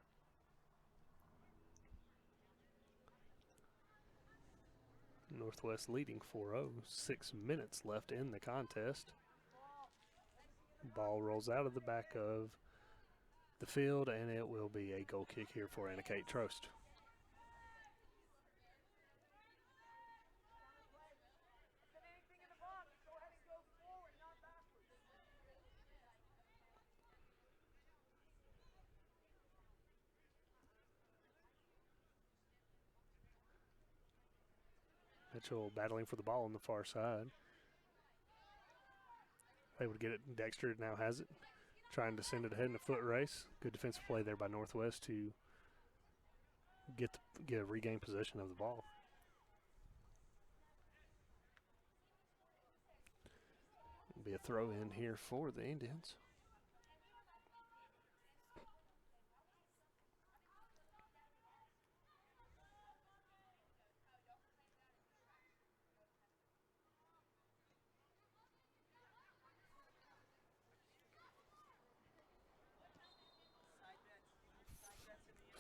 Northwest leading 4-0. 6 minutes left in the contest. Ball rolls out of the back of the field, and it will be a goal kick here for Anna Kate Trost. Mitchell battling for the ball on the far side. Able to get it. Dexter now has it. Trying to send it ahead in a foot race. Good defensive play there by Northwest to regain possession of the ball. It'll be a throw in here for the Indians.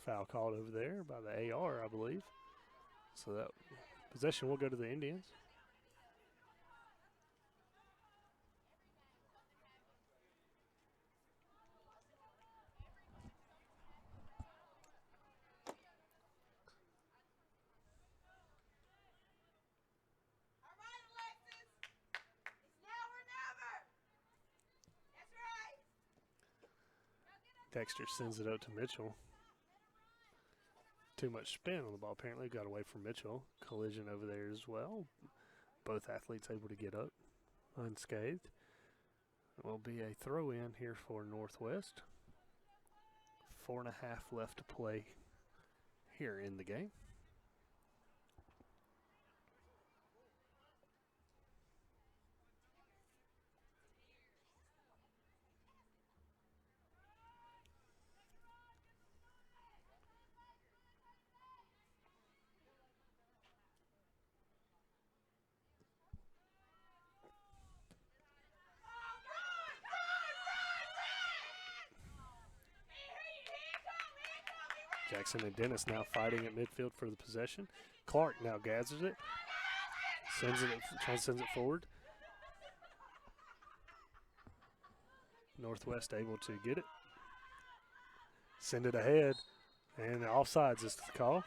Foul called over there by the AR, I believe. So that possession will go to the Indians. Dexter sends it out to Mitchell. Too much spin on the ball. Apparently got away from Mitchell. Collision over there as well. Both athletes able to get up unscathed. It will be a throw in here for Northwest. 4.5 left to play here in the game. Jackson and Dennis now fighting at midfield for the possession. Clark now gathers it, sends it forward. Northwest able to get it, send it ahead, and offsides is the call.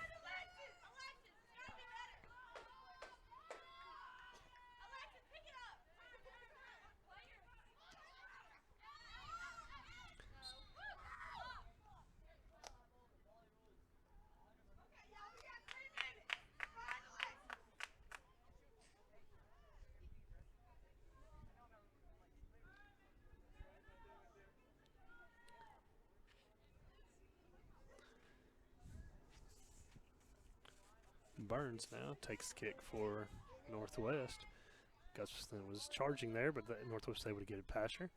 Burns now takes the kick for Northwest. Gustafson was charging there, but Northwest was able to get it past her.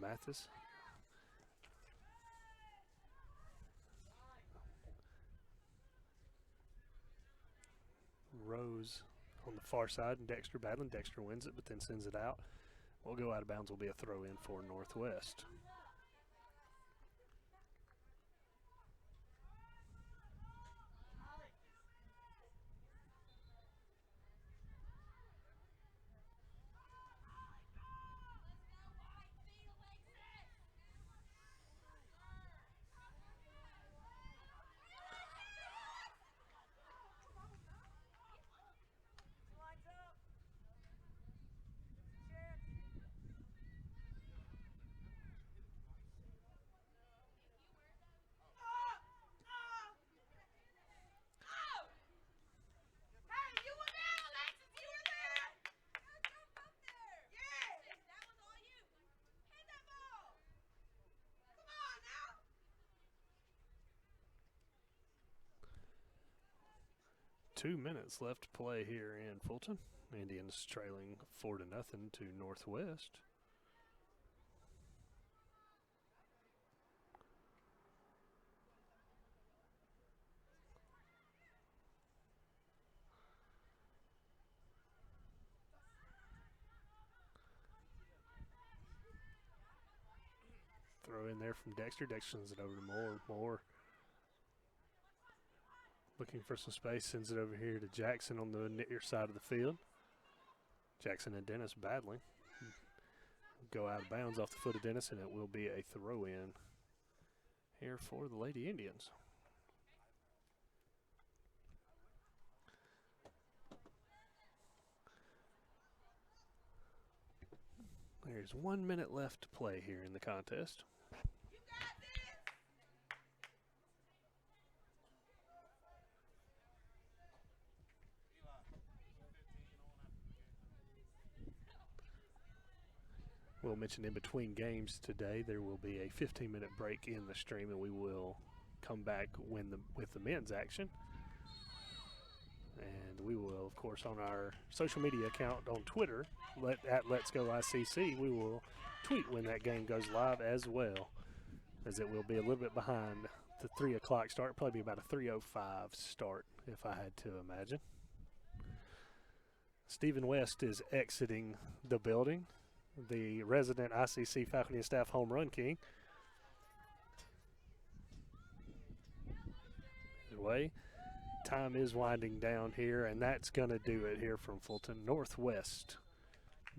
Mathis. Rose on the far side, and Dexter battling. Dexter wins it, but then sends it out. Will go out of bounds. Will be a throw in for Northwest. Two minutes left to play here in Fulton. Indians trailing 4-0 to Northwest. Throw in there from Dexter. Dexter sends it over to Moore. Moore looking for some space, sends it over here to Jackson on the near side of the field. Jackson and Dennis battling. Go out of bounds off the foot of Dennis, and it will be a throw-in here for the Lady Indians. There's 1 minute left to play here in the contest. We'll mention in between games today there will be a 15-minute break in the stream, and we will come back with the men's action. And we will, of course, on our social media account on Twitter, at Let's Go ICC, we will tweet when that game goes live as well, as it will be a little bit behind the 3 o'clock start, probably be about a 3:05 start if I had to imagine. Stephen West is exiting the building, the resident ICC faculty and staff home run king. Anyway, time is winding down here, and that's going to do it here from Fulton. Northwest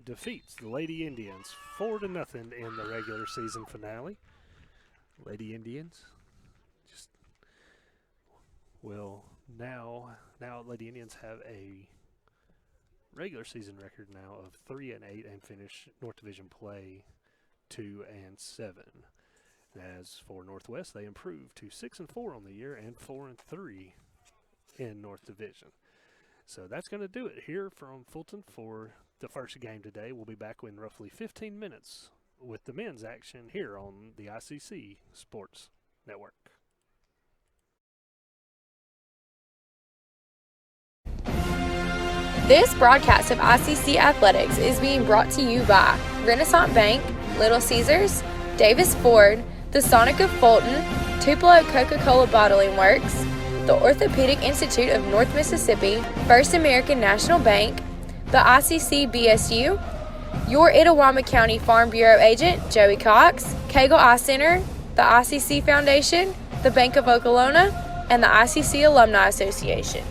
defeats the Lady Indians 4-0 in the regular season finale. Lady Indians just will now Lady Indians have a regular season record now of 3-8 and finish North Division play 2-7. As for Northwest, they improved to 6-4 on the year and 4-3 in North Division. So that's going to do it here from Fulton for the first game today. We'll be back in roughly 15 minutes with the men's action here on the ICC Sports Network. This broadcast of ICC Athletics is being brought to you by Renaissance Bank, Little Caesars, Davis Ford, the Sonic of Fulton, Tupelo Coca-Cola Bottling Works, the Orthopedic Institute of North Mississippi, First American National Bank, the ICC BSU, your Itawamba County Farm Bureau agent, Joey Cox, Cagle Eye Center, the ICC Foundation, the Bank of Okolona, and the ICC Alumni Association.